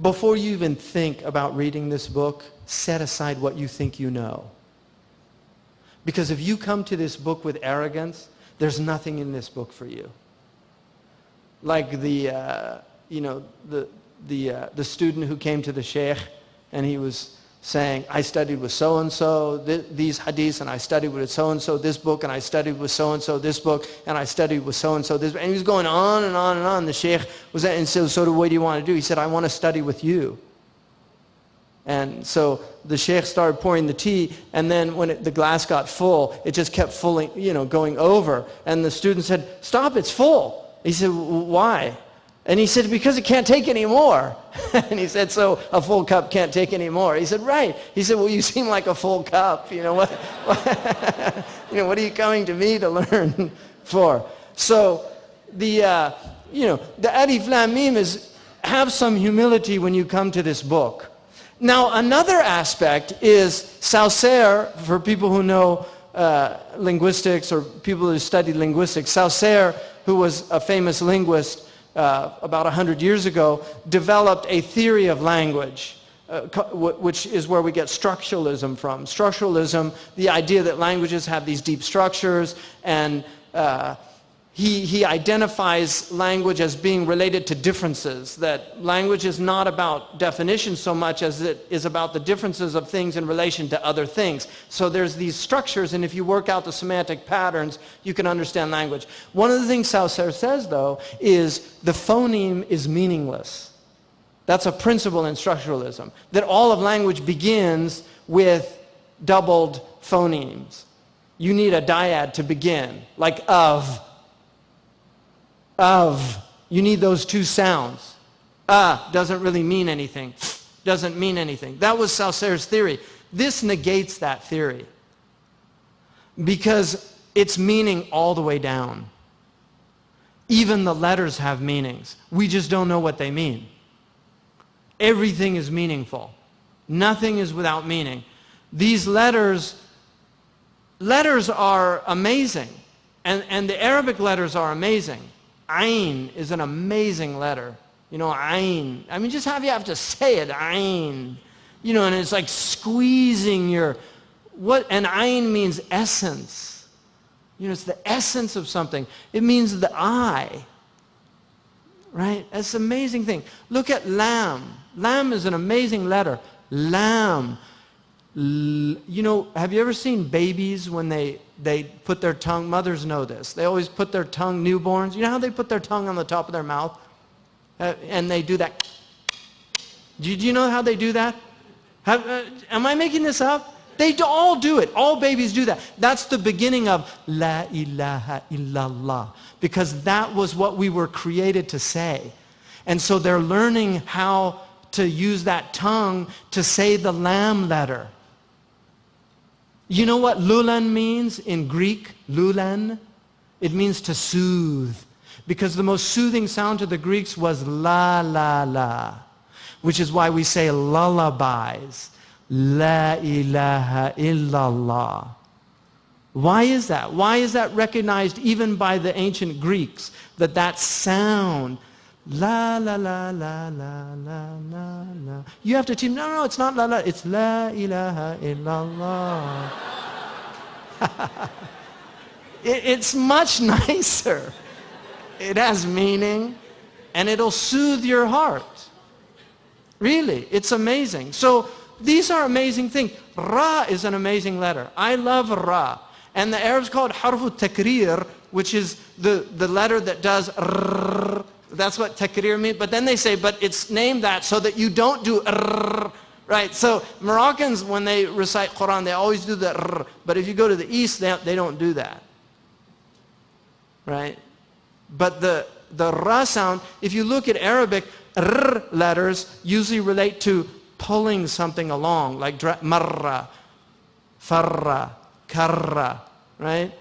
before you even think about reading this book, set aside what you think you know. Because if you come to this book with arrogance, there's nothing in this book for you. Like the the student who came to the Sheikh, and he was saying, I studied with so-and-so these hadiths, and I studied with so-and-so this book, and I studied with so-and-so this book, and I studied with so-and-so this book. And he was going on and on and on. The Sheikh was, and so what do you want to do? He said, I want to study with you. And so the Sheikh started pouring the tea, and then when the glass got full, it just kept going over. And the student said, stop, it's full. He said, why? And he said, because it can't take any more. And he said, so a full cup can't take any more. He said, right. He said, well, you seem like a full cup. What are you coming to me to learn for? So the alif lam mim is, have some humility when you come to this book. Now, another aspect is Saussure, for people who know linguistics or people who study linguistics. Saussure, who was a famous linguist, about 100 years ago, developed a theory of language, which is where we get structuralism from. Structuralism, the idea that languages have these deep structures, and he identifies language as being related to differences, that language is not about definition so much as it is about the differences of things in relation to other things. So there's these structures, and if you work out the semantic patterns, you can understand language. One of the things Saussure says, though, is the phoneme is meaningless. That's a principle in structuralism, that all of language begins with doubled phonemes. You need a dyad to begin, like of. You need those two sounds. Doesn't really mean anything. Doesn't mean anything. That was Saussure's theory. This negates that theory because it's meaning all the way down. Even the letters have meanings. We just don't know what they mean. Everything is meaningful. Nothing is without meaning. These letters are amazing. And the Arabic letters are amazing. Ayn is an amazing letter. Ayn. I mean, just you have to say it, Ayn. And it's like squeezing and Ayn means essence. It's the essence of something. It means the eye. Right? That's an amazing thing. Look at lam. Lam is an amazing letter. Lam. Have you ever seen babies when they put their tongue, mothers know this, they always put their tongue, newborns, you know how they put their tongue on the top of their mouth? And they do that. Do you know how they do that? Am I making this up? They all do it. All babies do that. That's the beginning of La ilaha illallah, because that was what we were created to say. And so they're learning how to use that tongue to say the lam letter. You know what lulan means in Greek? Lulan? It means to soothe. Because the most soothing sound to the Greeks was la la la, which is why we say lullabies. La ilaha illallah. Why is that? Why is that recognized even by the ancient Greeks? That sound, la la la la la la la la. You have to teach, no, it's not la la, it's la ilaha illallah. It's much nicer. It has meaning, and it'll soothe your heart. Really, it's amazing. So these are amazing things. Ra is an amazing letter. I love Ra. And the Arabs call it harfu takrir, which is the letter that does rrr. That's what takrir means. But then they say, but it's named that so that you don't do rrr. Right? So Moroccans, when they recite Qur'an, they always do the rrr. But if you go to the East, they don't do that. Right? But the Ra sound, if you look at Arabic, rrr letters usually relate to pulling something along, like marra, farra, karra, right?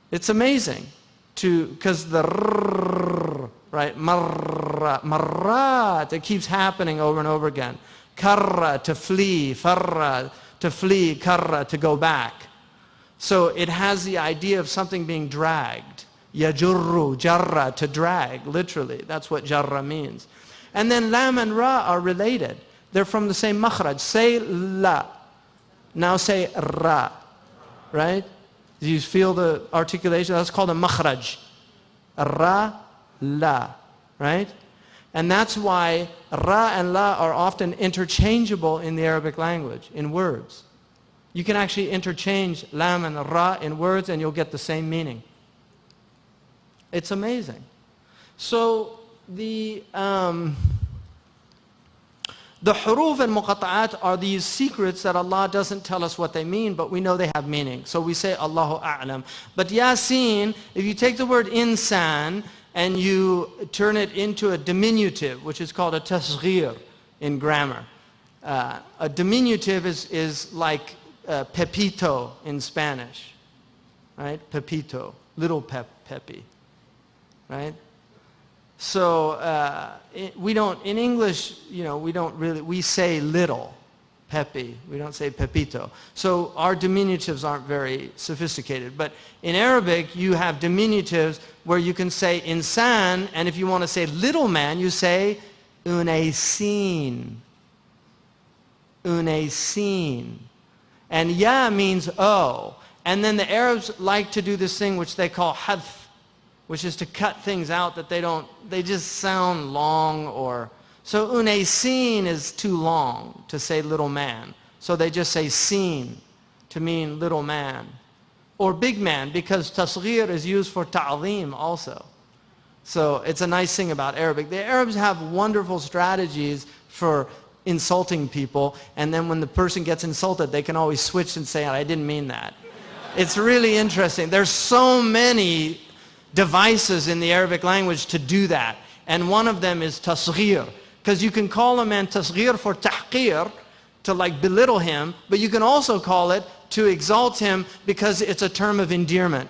It's amazing because the rrr, right, marra, it keeps happening over and over again. Karra, to flee, farra, to flee, karra, to go back. So it has the idea of something being dragged. Yajurru, jarra, to drag, literally. That's what jarra means. And then lam and ra are related. They're from the same makhraj. Say la. Now say ra. Right? Do you feel the articulation? That's called a makhraj. Ra, la. Right? And that's why ra and la are often interchangeable in the Arabic language, in words. You can actually interchange lam and ra in words and you'll get the same meaning. It's amazing. So the huruf and muqatta'at are these secrets that Allah doesn't tell us what they mean, but we know they have meaning. So we say Allahu A'lam. But Yasin, if you take the word insan and you turn it into a diminutive, which is called a tasghir in grammar. A diminutive is like Pepito in Spanish, right? Pepito, little Pepe, right? So we don't, in English, you know, we don't really, we say little Pepe, we don't say Pepito. So our diminutives aren't very sophisticated. But in Arabic, you have diminutives where you can say insan, and if you want to say little man, you say unaysin. Unaysin. And ya means oh. And then the Arabs like to do this thing which they call hadf, which is to cut things out that they just sound long or... So unaysin is too long to say little man. So they just say sin to mean little man. Or big man, because tasghir is used for ta'zim also. So it's a nice thing about Arabic. The Arabs have wonderful strategies for insulting people, and then when the person gets insulted, they can always switch and say, I didn't mean that. It's really interesting. There's so many devices in the Arabic language to do that. And one of them is tasghir. Because you can call a man tasghir for tahqir, to like belittle him, but you can also call it to exalt him because it's a term of endearment.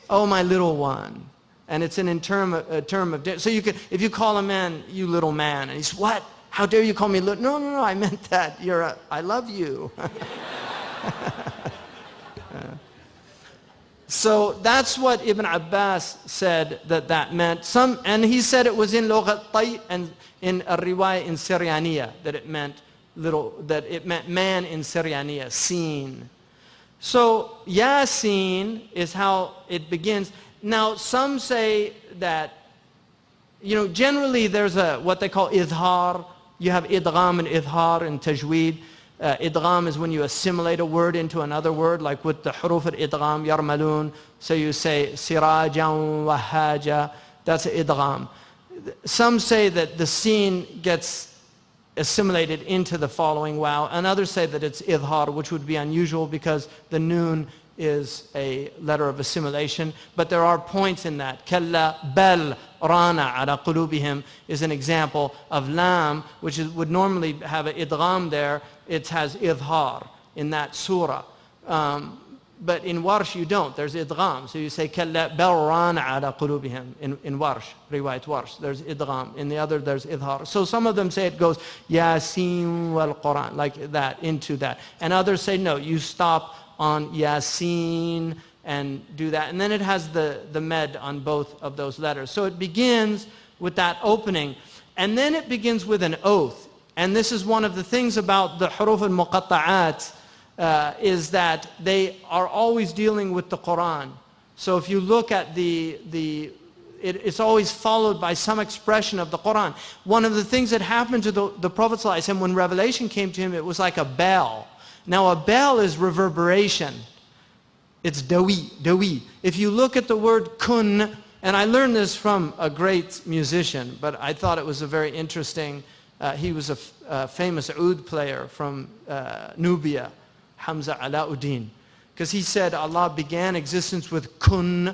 Oh, my little one. And it's a term of, so you could, if you call a man, you little man, and he's, what? How dare you call me little? No, no, no, I meant that. I love you. So that's what Ibn Abbas said that meant. And he said it was in Lughat Tay and in a riwayah in Syrianiya that it meant man in Syrianiya, seen. So Yasin is how it begins. Now some say that, you know, generally there's what they call idhar. You have idgham and idhar in tajweed. Idgham is when you assimilate a word into another word, like with the huruf al-idgham, yarmalun. So you say sirajan wahaja, that's idgham. Some say that the sin gets assimilated into the following wow, and others say that it's idhar, which would be unusual because the noon is a letter of assimilation. But there are points in that. Kalla bal rana ala qulubihim is an example of lam, which would normally have an idgham there. It has idhar in that surah. But in Warsh you don't. There's idgham. So you say kalla bal rana ala qulubihim in Warsh, riwayat Warsh. There's idgham. In the other there's idhar. So some of them say it goes Yasin wal Qur'an, like that, into that. And others say no, you stop on Yasin and do that. And then it has the med on both of those letters. So it begins with that opening. And then it begins with an oath. And this is one of the things about the huruf al-muqatta'at, is that they are always dealing with the Qur'an. So if you look at it's always followed by some expression of the Qur'an. One of the things that happened to the Prophet ﷺ when revelation came to him, it was like a bell. Now a bell is reverberation. It's dawi. If you look at the word kun, and I learned this from a great musician, but I thought it was a very interesting, he was a famous oud player from Nubia, Hamza Alauddin. Because he said Allah began existence with kun,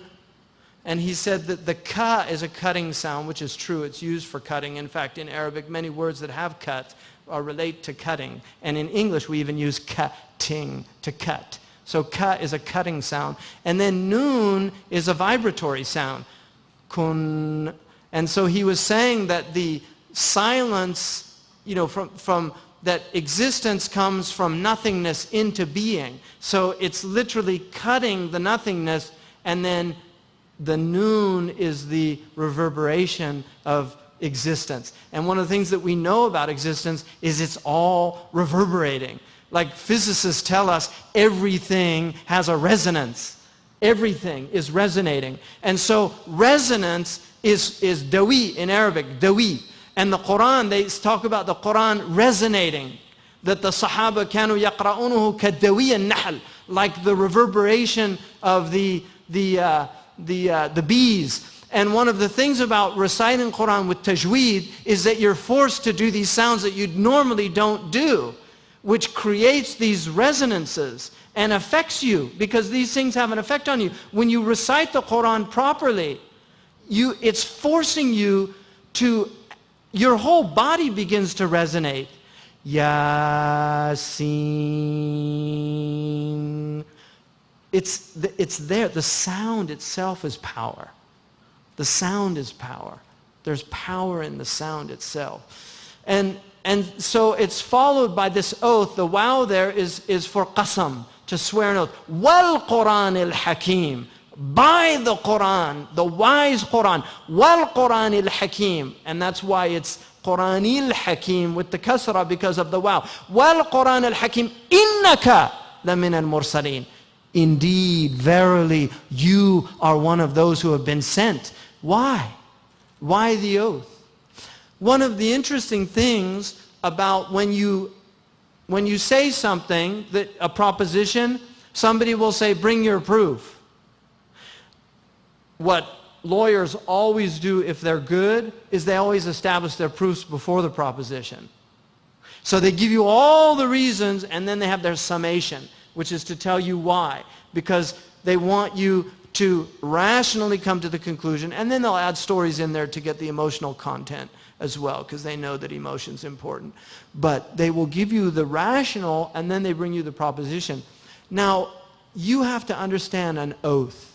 and he said that the ka is a cutting sound, which is true, it's used for cutting. In fact, in Arabic, many words that have cut relate to cutting. And in English, we even use cutting, to cut. So ka is a cutting sound. And then noon is a vibratory sound. Kun. And so he was saying that the silence, you know, from that existence comes from nothingness into being. So it's literally cutting the nothingness, and then the noon is the reverberation of existence. And one of the things that we know about existence is it's all reverberating. Like physicists tell us, everything has a resonance. Everything is resonating. And so resonance is dawi in Arabic, dawi. And the Qur'an, they talk about the Qur'an resonating. That the Sahaba كانوا يقرؤونه كالدوي النحل, like the reverberation of the bees. And one of the things about reciting Qur'an with tajweed is that you're forced to do these sounds that you normally don't do, which creates these resonances and affects you, because these things have an effect on you. When you recite the Qur'an properly, it's forcing you to, your whole body begins to resonate. Yasin. It's there. The sound itself is power. The sound is power. There's power in the sound itself. And so it's followed by this oath. The wow there is for qasam, to swear an oath. Wal Qur'an al-Hakim. By the Qur'an, the wise Qur'an. Wal Qur'an al-Hakim. And that's why it's Qur'ani al-Hakim with the kasra, because of the wow. Wal Qur'an al-Hakim. Innaka lamin al-mursaleen. Indeed, verily, you are one of those who have been sent. Why? Why the oath? One of the interesting things about when you say something, that a proposition, somebody will say, bring your proof. What lawyers always do, if they're good, is they always establish their proofs before the proposition. So they give you all the reasons, and then they have their summation, which is to tell you why. Because they want you to rationally come to the conclusion, and then they'll add stories in there to get the emotional content as well, because they know that emotion's important. But they will give you the rational, and then they bring you the proposition. Now, you have to understand an oath.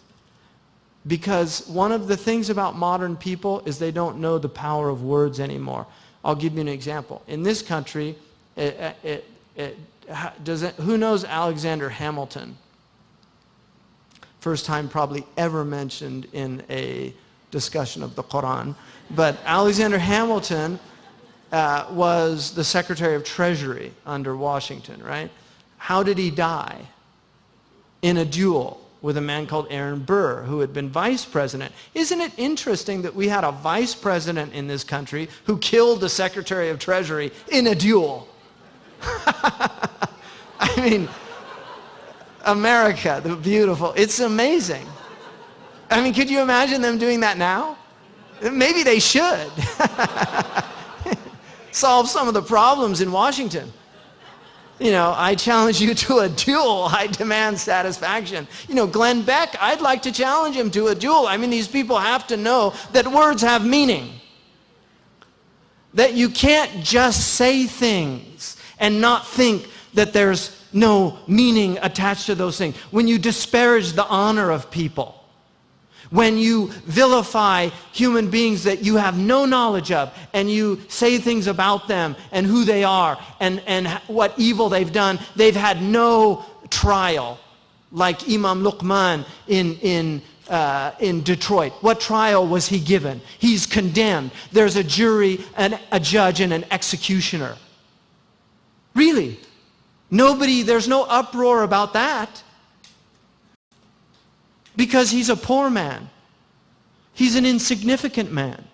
Because one of the things about modern people is they don't know the power of words anymore. I'll give you an example. In this country, who knows Alexander Hamilton? First time probably ever mentioned in a discussion of the Qur'an. But Alexander Hamilton was the Secretary of Treasury under Washington, right? How did he die? In a duel with a man called Aaron Burr, who had been vice president. Isn't it interesting that we had a vice president in this country who killed the Secretary of Treasury in a duel? I mean, America, the beautiful, it's amazing. I mean, could you imagine them doing that now? Maybe they should. Solve some of the problems in Washington. You know, I challenge you to a duel. I demand satisfaction. You know, Glenn Beck, I'd like to challenge him to a duel. I mean, these people have to know that words have meaning. That you can't just say things and not think that there's no meaning attached to those things. When you disparage the honor of people, when you vilify human beings that you have no knowledge of, and you say things about them and who they are and what evil they've done, they've had no trial. Like Imam Luqman in Detroit. What trial was he given? He's condemned. There's a jury, and a judge, and an executioner. Really? There's no uproar about that. Because he's a poor man. He's an insignificant man.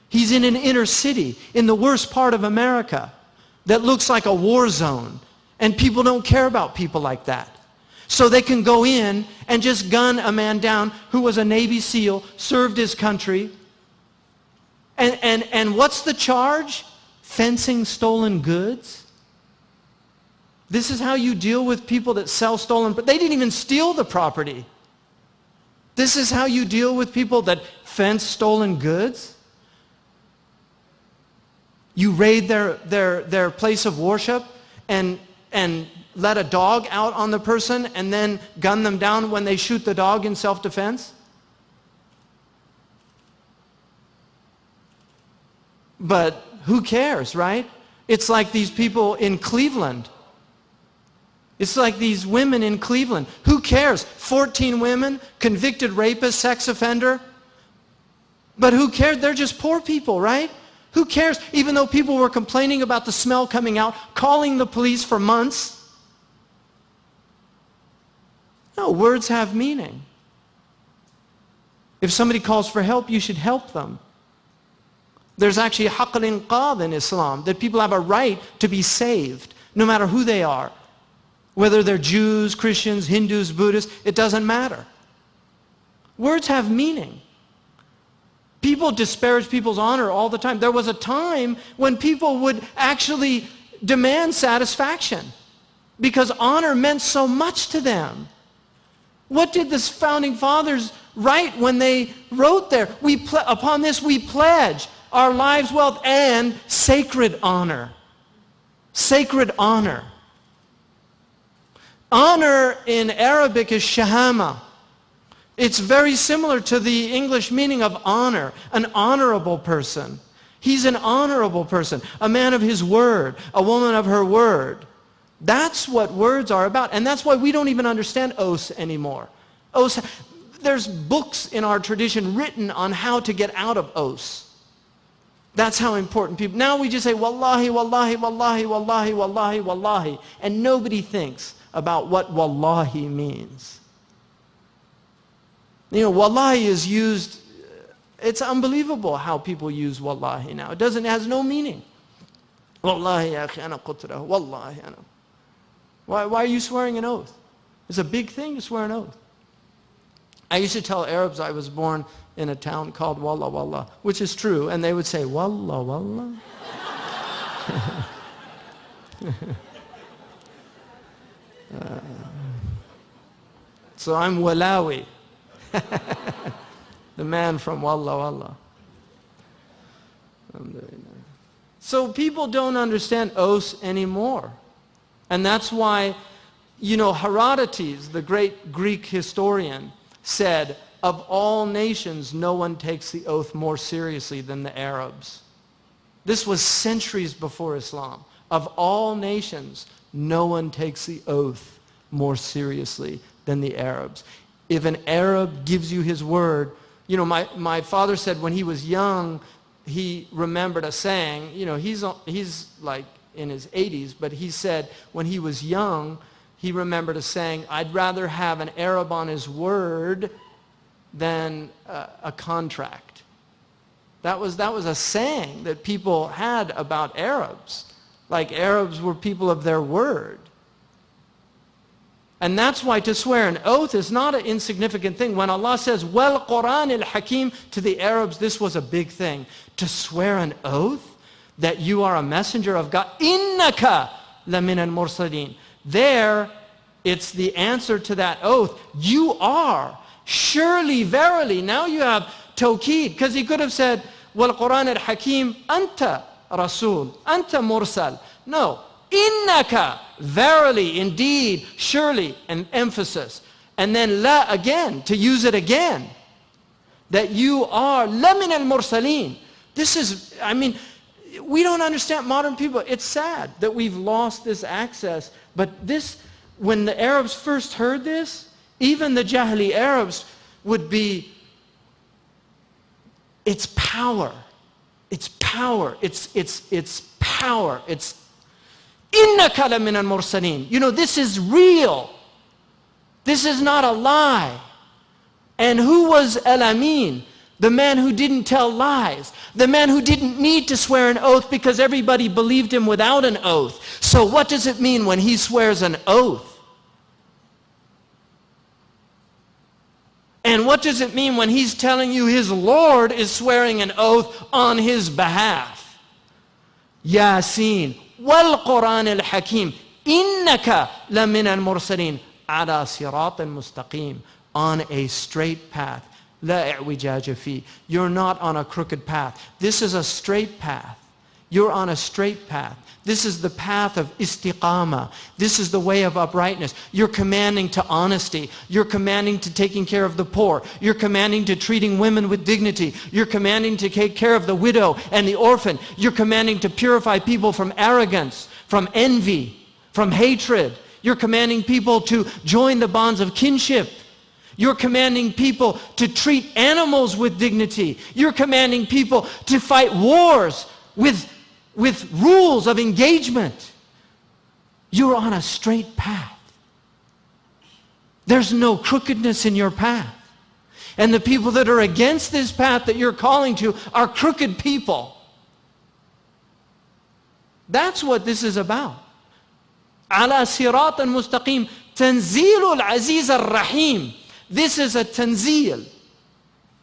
He's in an inner city, in the worst part of America, that looks like a war zone. And people don't care about people like that. So they can go in and just gun a man down who was a Navy SEAL, served his country. And what's the charge? Fencing stolen goods? This is how you deal with people that sell stolen, but they didn't even steal the property. This is how you deal with people that fence stolen goods? You raid their place of worship and let a dog out on the person and then gun them down when they shoot the dog in self-defense? But who cares, right? It's like these people in Cleveland. It's like these women in Cleveland. Who cares? 14 women, convicted rapist, sex offender. But who cares? They're just poor people, right? Who cares? Even though people were complaining about the smell coming out, calling the police for months. No, words have meaning. If somebody calls for help, you should help them. There's actually haqq al-inqadh in Islam, that people have a right to be saved, no matter who they are. Whether they're Jews, Christians, Hindus, Buddhists, it doesn't matter. Words have meaning. People disparage people's honor all the time. There was a time when people would actually demand satisfaction because honor meant so much to them. What did the founding fathers write when they wrote there? Upon this we pledge our lives, wealth, and sacred honor. Sacred honor. Honor in Arabic is shahama. It's very similar to the English meaning of honor, an honorable person. He's an honorable person, a man of his word, a woman of her word. That's what words are about, and that's why we don't even understand oaths anymore. Oaths, there's books in our tradition written on how to get out of oaths. That's how important people, now we just say, wallahi, wallahi, wallahi, wallahi, wallahi, wallahi, and nobody thinks about what wallahi means. You know, wallahi is used, it's unbelievable how people use wallahi now. It has no meaning. Wallahi ya akhi ana qutrahu, wallahi ana. Why are you swearing an oath? It's a big thing to swear an oath. I used to tell Arabs I was born in a town called Wallah Wallah, which is true, and they would say, Wallah Wallah. So I'm Walawi. The man from Wallah Wallah. So people don't understand oaths anymore. And that's why, you know, Herodotus, the great Greek historian, said, of all nations, no one takes the oath more seriously than the Arabs. This was centuries before Islam. Of all nations, no one takes the oath more seriously than the Arabs. If an Arab gives you his word, you know, my father said when he was young, he remembered a saying, you know, he's like in his 80s, but he said when he was young, he remembered a saying, I'd rather have an Arab on his word than a contract. That was a saying that people had about Arabs. Like Arabs were people of their word. And that's why to swear an oath is not an insignificant thing. When Allah says, Wal Qur'an al-Hakim, to the Arabs, this was a big thing. To swear an oath that you are a messenger of God. Innaka lamin al-mursalin. There, it's the answer to that oath. You are. Surely, verily. Now you have tawqeed. Because he could have said, Wal Qur'an al-Hakim, anta rasul, anta mursal. No. Innaka, verily, indeed, surely, an emphasis. And then la again, to use it again. That you are lamin al-mursaleen. This is, I mean, we don't understand modern people. It's sad that we've lost this access. But this, when the Arabs first heard this, even the Jahili Arabs would be, it's power. It's power. It's power. It's Innaka lamin al-mursaleen. You know, this is real. This is not a lie. And who was Al-Amin? The man who didn't tell lies. The man who didn't need to swear an oath because everybody believed him without an oath. So what does it mean when he swears an oath? And what does it mean when he's telling you his Lord is swearing an oath on his behalf? Yasin. Wal Qur'an al-Hakim. Innaka lamin al-mursaleen. Ala siratin mustaqim. On a straight path. La i'wijaja fi. You're not on a crooked path. This is a straight path. You're on a straight path. This is the path of istiqamah. This is the way of uprightness. You're commanding to honesty. You're commanding to taking care of the poor. You're commanding to treating women with dignity. You're commanding to take care of the widow and the orphan. You're commanding to purify people from arrogance, from envy, from hatred. You're commanding people to join the bonds of kinship. You're commanding people to treat animals with dignity. You're commanding people to fight wars with rules of engagement. You're on a straight path. There's no crookedness in your path. And the people that are against this path that you're calling to are crooked people. That's what this is about. على صراط مستقيم تنزيل العزيز الرحيم. This is a tanzil.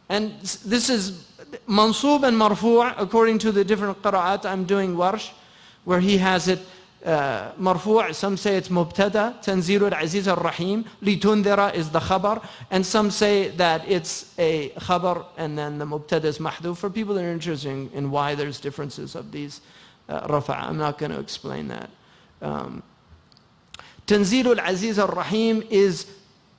And this is mansub and marfu' according to the different qira'at. I'm doing warsh, where he has it marfu'. Some say it's mubtada, tanzil al-aziz al-rahim. Litundhira is the khabar. And some say that it's a khabar and then the mubtada is mahdhuf. For people that are interested in why there's differences of these rafa', I'm not going to explain that. Tanzil al-aziz al-rahim is,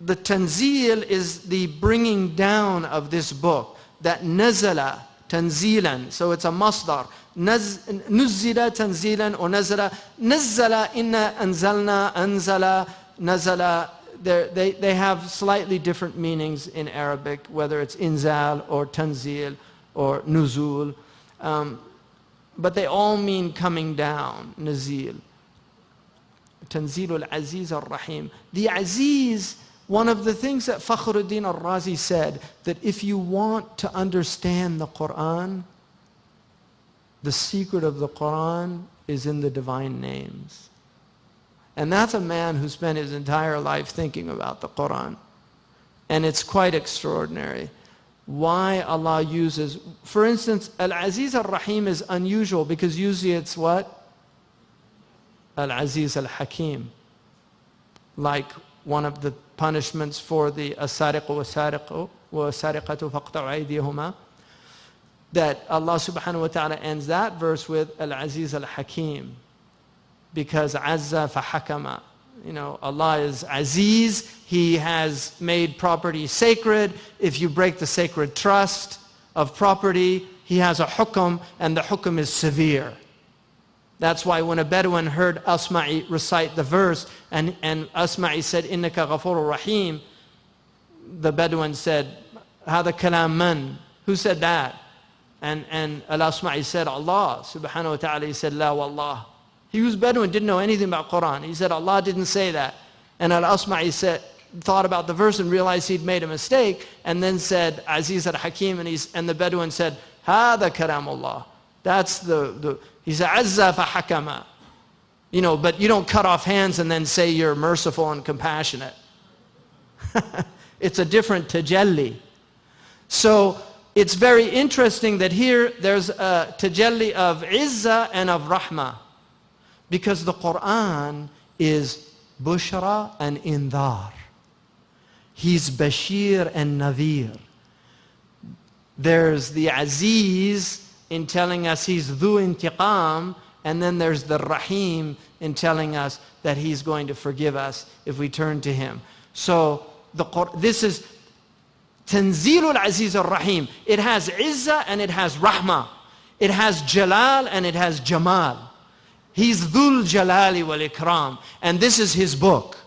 the tanzil is the bringing down of this book. That nazala tanzilan, so it's a masdar. Nuzzila tanzilan or nazala. Nazzala inna anzalna, anzala, nazala. They have slightly different meanings in Arabic, whether it's inzal or tanzil or nuzul. But they all mean coming down, nazil. Tanzil al-Aziz al-Rahim. The Aziz, one of the things that Fakhruddin al-Razi said, that if you want to understand the Qur'an, the secret of the Qur'an is in the divine names. And that's a man who spent his entire life thinking about the Qur'an. And it's quite extraordinary why Allah uses, for instance, Al-Aziz al-Rahim is unusual because usually it's what? Al-Aziz al-Hakim. Like one of the punishments for the as-sariqu wa-sariqatu faqta'u aydiyahuma, that Allah subhanahu wa ta'ala ends that verse with Al-Aziz al-Hakim, because azza fa-hakama. You know, Allah is Aziz, He has made property sacred. If you break the sacred trust of property, He has a hukum, and the hukum is severe. That's why when a Bedouin heard Asma'i recite the verse, and Asma'i said, Innaka ghafurur rahim, the Bedouin said, Hada kalam man? Who said that? And Al-Asma'i said, Allah subhanahu wa ta'ala. He said, La wallah. He was Bedouin, didn't know anything about Qur'an. He said, Allah didn't say that. And Al-Asma'i said, thought about the verse and realized he'd made a mistake, and then said, Aziz al-Hakim, and the Bedouin said, Hada kalamullah. That's he said, Azza fa hakama. You know, but you don't cut off hands and then say you're merciful and compassionate. It's a different tajalli. So it's very interesting that here there's a tajalli of Izzah and of Rahmah. Because the Qur'an is Bushra and Indhar. He's Bashir and Nadhir. There's the Aziz in telling us He's Dhu Intiqam, and then there's the Rahim in telling us that He's going to forgive us if we turn to Him. So this is Tanzilul Aziz al-Rahim. It has Izzah and it has Rahmah. It has Jalal and it has Jamal. He's Dhul Jalali wal Ikram, and this is His book.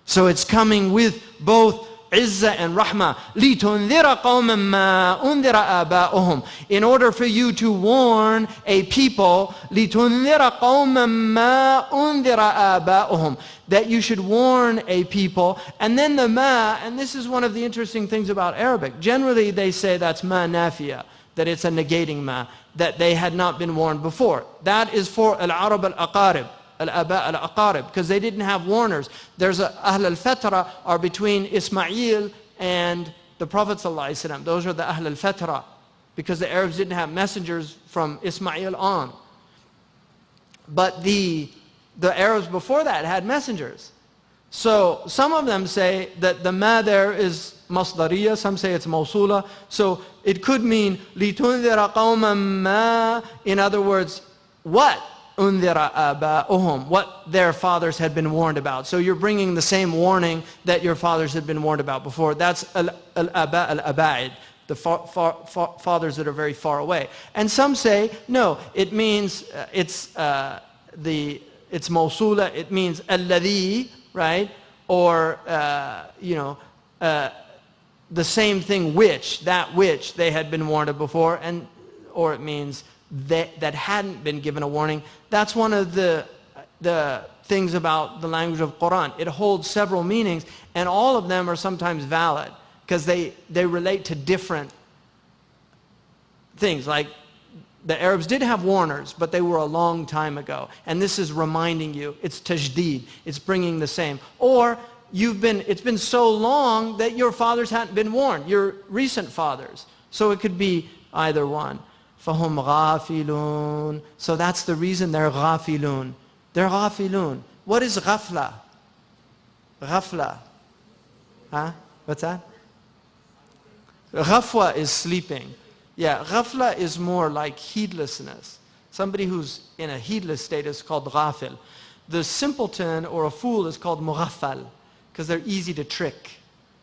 So it's coming with both Izzah and Rahmah. لِتُنذِرَ قَوْمًا مَا أُنذِرَ آبَاؤُهُم. In order for you to warn a people, لِتُنذِرَ قَوْمًا مَا أُنذِرَ آبَاؤُهُم. That you should warn a people. And then the ma, and this is one of the interesting things about Arabic. Generally they say that's ma nafiya, that it's a negating ma, that they had not been warned before. That is for al-Arab al-Aqarib, al-Aba al-Aqarib, because they didn't have warners. There's Ahl al-Fatra are between Ismail and the Prophet ﷺ. Those are the Ahl al-Fatra, because the Arabs didn't have messengers from Ismail on. But the Arabs before that had messengers. So some of them say that the ma there is masdariya, some say it's mawsula. So it could mean لِتُنذِرَ قَوْمًا مَا. In other words, what? أُنذِرَ آبَاؤُهُم. What their fathers had been warned about. So you're bringing the same warning that your fathers had been warned about before. That's al-aba al-aba'id, the fathers that are very far away. And some say, no, it means it's mawsula, it means alladhi, right? Or, the same thing which, that which they had been warned of before, or it means that hadn't been given a warning. That's one of the things about the language of Qur'an. It holds several meanings, and all of them are sometimes valid, because they relate to different things. Like The Arabs did have warners, but they were a long time ago. And this is reminding you. It's tajdeed. It's bringing the same. Or it's been so long that your fathers hadn't been warned, your recent fathers. So it could be either one. فَهُمْ غَافِلُونَ. So that's the reason they're غافلون. They're غافلون. What is غفلة? غفلة. Huh? What's that? Ghafwa is sleeping. Yeah, ghafla is more like heedlessness. Somebody who's in a heedless state is called ghafil. The simpleton or a fool is called mughaffal because they're easy to trick.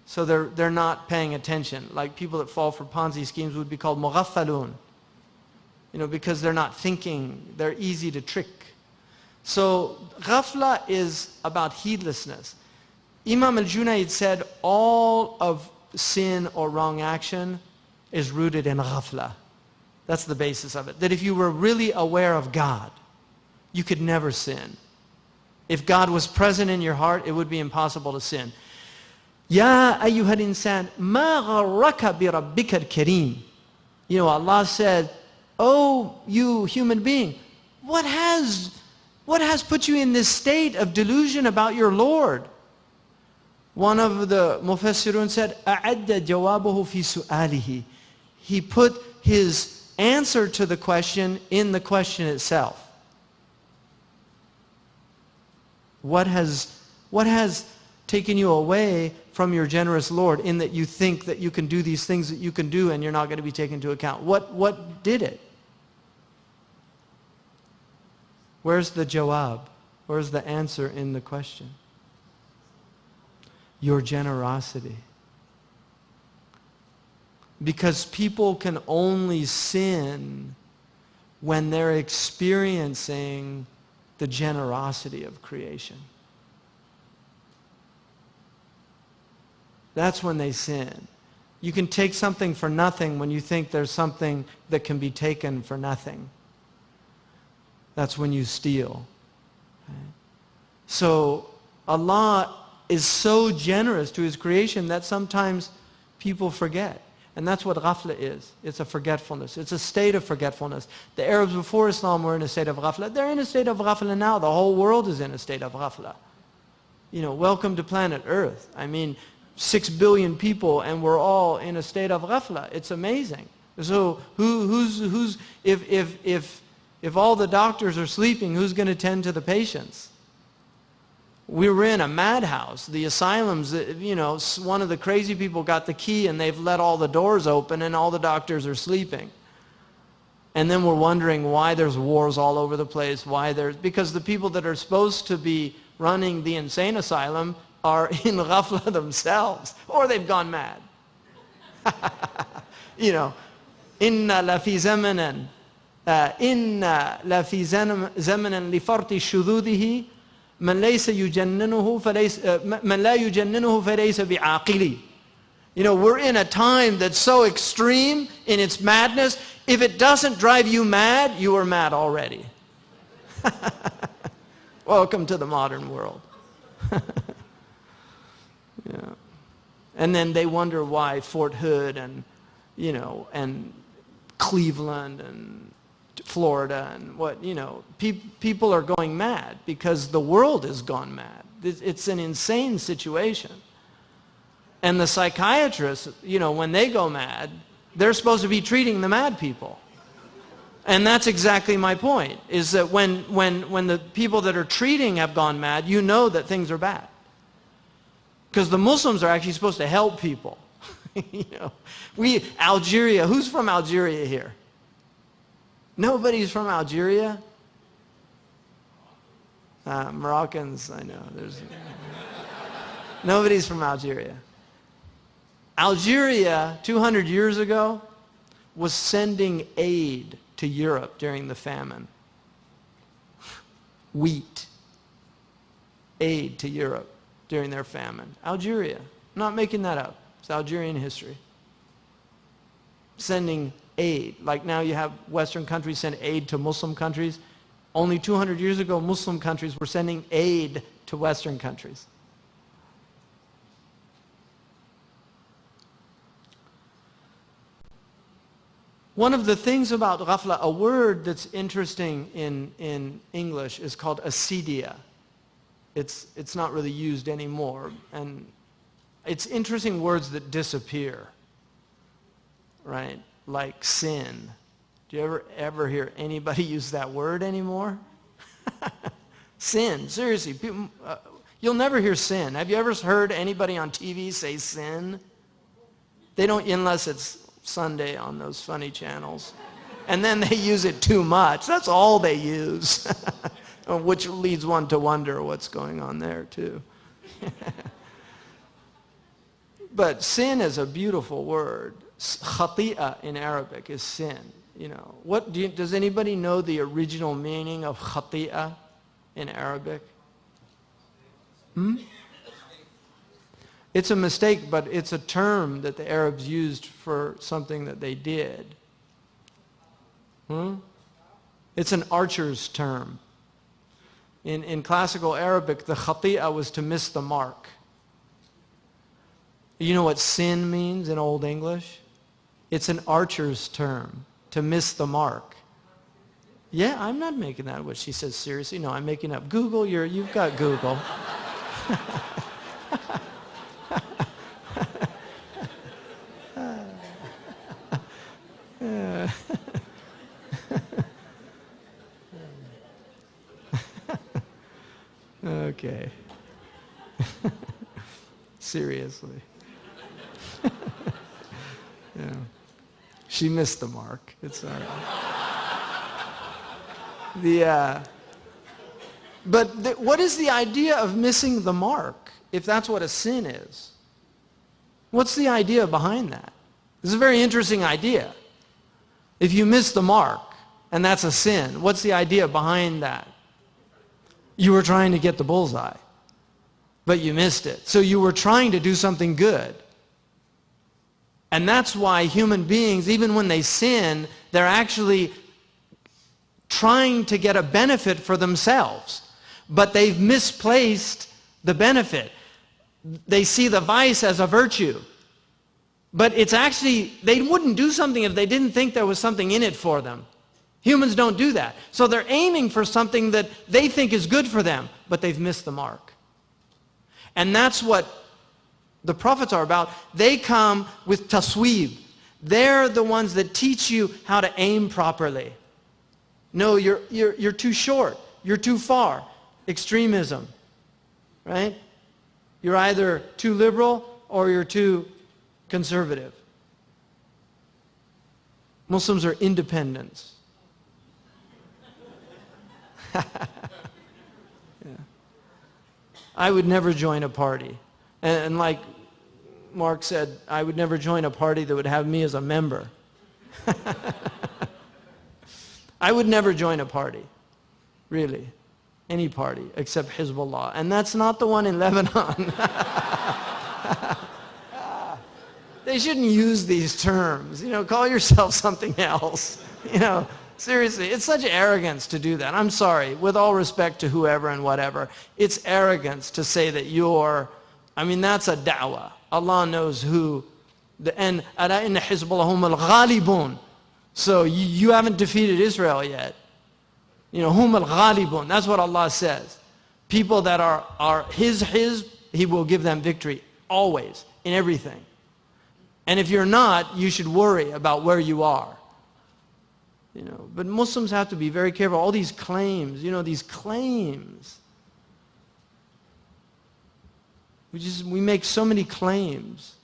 So they're not paying attention. Like people that fall for Ponzi schemes would be called mughaffalun. Because they're not thinking. They're easy to trick. So ghafla is about heedlessness. Imam al-Junayd said all of sin or wrong action is rooted in ghafla. That's the basis of it. That if you were really aware of God, you could never sin. If God was present in your heart, it would be impossible to sin. Ya ayyuhal insan, ma gharraka bi rabbika al-kareem. Allah said, oh, you human being, what has put you in this state of delusion about your Lord? One of the Mufassirun said, أَعَدَّ جَوَابَهُ فِي سُؤَالِهِ. He put his answer to the question in the question itself. What has taken you away from your generous Lord in that you think that you can do these things that you can do and you're not going to be taken into account? What did it? Where's the jawab? Where's the answer in the question? Your generosity. Because people can only sin when they're experiencing the generosity of creation. That's when they sin. You can take something for nothing when you think there's something that can be taken for nothing. That's when you steal. Okay? So Allah is so generous to His creation that sometimes people forget. And that's what ghafla is. It's a forgetfulness. It's a state of forgetfulness. The Arabs before Islam were in a state of ghafla. They're in a state of ghafla now. The whole world is in a state of ghafla. Welcome to planet Earth. 6 billion people and we're all in a state of ghafla. It's amazing. So if all the doctors are sleeping, who's going to tend to the patients? We were in a madhouse. The asylums, one of the crazy people got the key and they've let all the doors open and all the doctors are sleeping. And then we're wondering why there's wars all over the place, because the people that are supposed to be running the insane asylum are in ghafla themselves, or they've gone mad. Inna la fi zamanan, inna la fi zamanan li farti shududihi, man laysa yujanninuhu man la yujanninuhu falaysa bi'aqili. We're in a time that's so extreme in its madness. If it doesn't drive you mad, you are mad already. Welcome to the modern world. Yeah. And then they wonder why Fort Hood and Cleveland and Florida and people are going mad because the world has gone mad. It's an insane situation. And the psychiatrists, when they go mad, they're supposed to be treating the mad people. And that's exactly my point, is that when the people that are treating have gone mad, you know that things are bad. Because the Muslims are actually supposed to help people. Algeria, who's from Algeria here? Nobody's from Algeria? Moroccans, I know. Nobody's from Algeria. Algeria, 200 years ago, was sending aid to Europe during the famine. Wheat. Aid to Europe during their famine. Algeria. I'm not making that up. It's Algerian history. Sending aid. Like now you have Western countries send aid to Muslim countries. Only 200 years ago, Muslim countries were sending aid to Western countries. One of the things about ghafla, a word that's interesting in English is called acedia. It's not really used anymore. And it's interesting words that disappear, right? Like sin. Do you ever hear anybody use that word anymore? Sin, seriously. People, you'll never hear sin. Have you ever heard anybody on TV say sin? They don't, unless it's Sunday on those funny channels. And then they use it too much. That's all they use. Which leads one to wonder what's going on there too. But sin is a beautiful word. Khati'ah in Arabic is sin. You know, does anybody know the original meaning of khati'ah in Arabic? It's a mistake, but it's a term that the Arabs used for something that they did. It's an archer's term. In classical Arabic, the khati'ah was to miss the mark. You know what sin means in Old English? It's an archer's term, to miss the mark. Yeah, I'm not making that what she says seriously. No, I'm making up. Google, you've got Google. Okay. Seriously. Yeah. She missed the mark. It's all right. What is the idea of missing the mark, if that's what a sin is? What's the idea behind that? This is a very interesting idea. If you miss the mark, and that's a sin, what's the idea behind that? You were trying to get the bullseye, but you missed it. So you were trying to do something good. And that's why human beings, even when they sin, they're actually trying to get a benefit for themselves. But they've misplaced the benefit. They see the vice as a virtue. But it's actually, they wouldn't do something if they didn't think there was something in it for them. Humans don't do that. So they're aiming for something that they think is good for them, but they've missed the mark. And that's what the prophets are about. They come with tasweeb. They're the ones that teach you how to aim properly. No, you're too short. You're too far. Extremism, right? You're either too liberal or you're too conservative. Muslims are independents. Yeah. I would never join a party. And like Mark said, I would never join a party that would have me as a member. I would never join a party, really. Any party except Hezbollah. And that's not the one in Lebanon. They shouldn't use these terms. You know, call yourself something else. You know, seriously, it's such arrogance to do that. I'm sorry, with all respect to whoever and whatever, it's arrogance to say that that's a da'wah. Allah knows who. And ala inna hizballahum al-ghalibun. So you haven't defeated Israel yet. You know, hum al-ghalibun. That's what Allah says. People that are His, He will give them victory always in everything. And if you're not, you should worry about where you are. You know, but Muslims have to be very careful. All these claims, these claims. We make so many claims.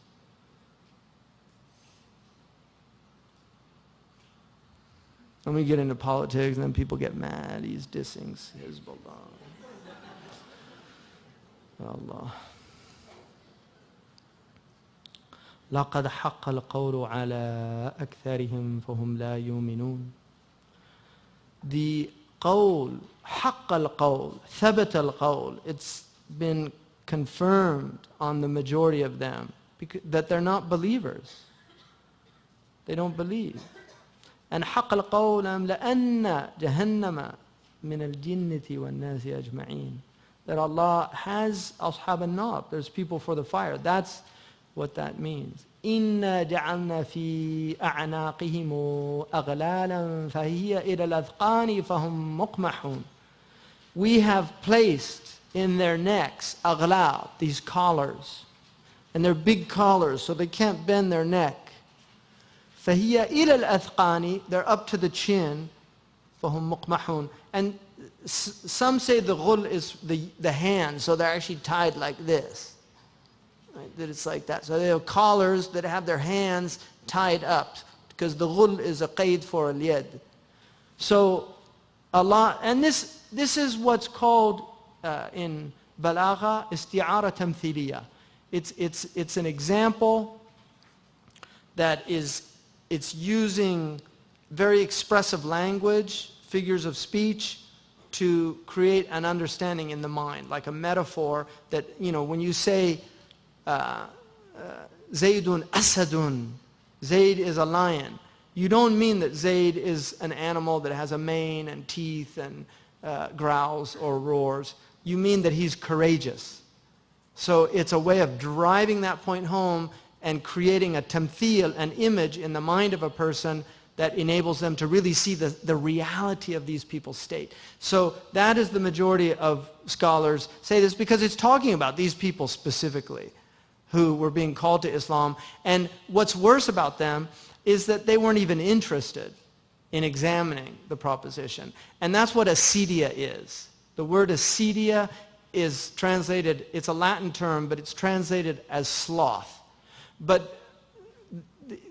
And we get into politics, and then people get mad. He's dissing Hezbollah. Allah. لقد حق القول على أكثرهم فهم لا يؤمنون. The qawl, حق القول, ثبت القول, it's been confirmed on the majority of them that they're not believers. They don't believe. And حق القول أملأن جهنم من الجنة والناس أجمعين. That Allah has أصحاب النار. There's people for the fire. That's what that means. إِنَّا جَعَلْنَا فِي أَعْنَاقِهِمْ أَغْلَالًا فَهِيَ إِلَى الْأَذْقَانِ فَهُمْ مُقْمَحُونَ. We have placed in their necks aghlal, these collars. And they're big collars, so they can't bend their neck. فَهِيَ إِلَى الْأَذْقَانِ, they're up to the chin. فَهُمْ مُقْمَحُونَ. And some say the ghul is the hand, so they're actually tied like this. Right? That it's like that. So they have collars that have their hands tied up, because the ghul is a qaid for al-yad. So Allah, and this is what's called in balagha isti'ara tamthiliya. It's an example that it's using very expressive language, figures of speech, to create an understanding in the mind, like a metaphor that, when you say Zaydun Asadun, Zayd is a lion, you don't mean that Zayd is an animal that has a mane and teeth and growls or roars. You mean that he's courageous. So it's a way of driving that point home and creating a tamthil, an image in the mind of a person that enables them to really see the reality of these people's state. So that is the majority of scholars say this, because it's talking about these people specifically who were being called to Islam. And what's worse about them is that they weren't even interested in examining the proposition. And that's what acedia is. The word acedia is translated, it's a Latin term, but it's translated as sloth. But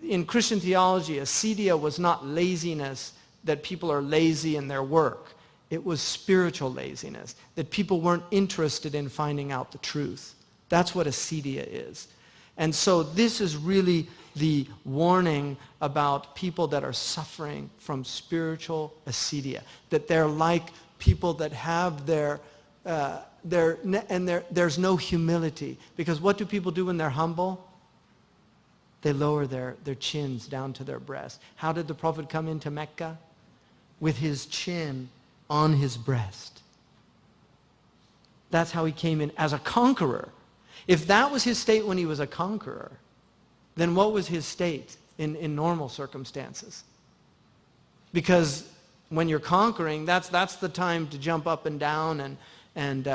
in Christian theology, acedia was not laziness, that people are lazy in their work. It was spiritual laziness, that people weren't interested in finding out the truth. That's what acedia is. And so this is really the warning about people that are suffering from spiritual acedia, that they're like people that have there's no humility. Because what do people do when they're humble? They lower their chins down to their breast. How did the Prophet come into Mecca? With his chin on his breast. That's how he came in, as a conqueror. If that was his state when he was a conqueror, then what was his state in normal circumstances? Because when you're conquering, that's the time to jump up and down, and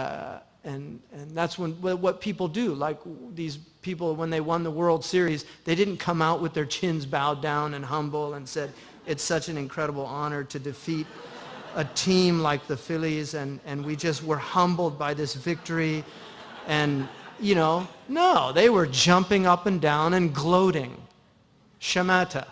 that's what people do. Like these people, when they won the World Series, they didn't come out with their chins bowed down and humble and said, it's such an incredible honor to defeat a team like the Phillies, and we just were humbled by this victory. And, no, they were jumping up and down and gloating. Shamata,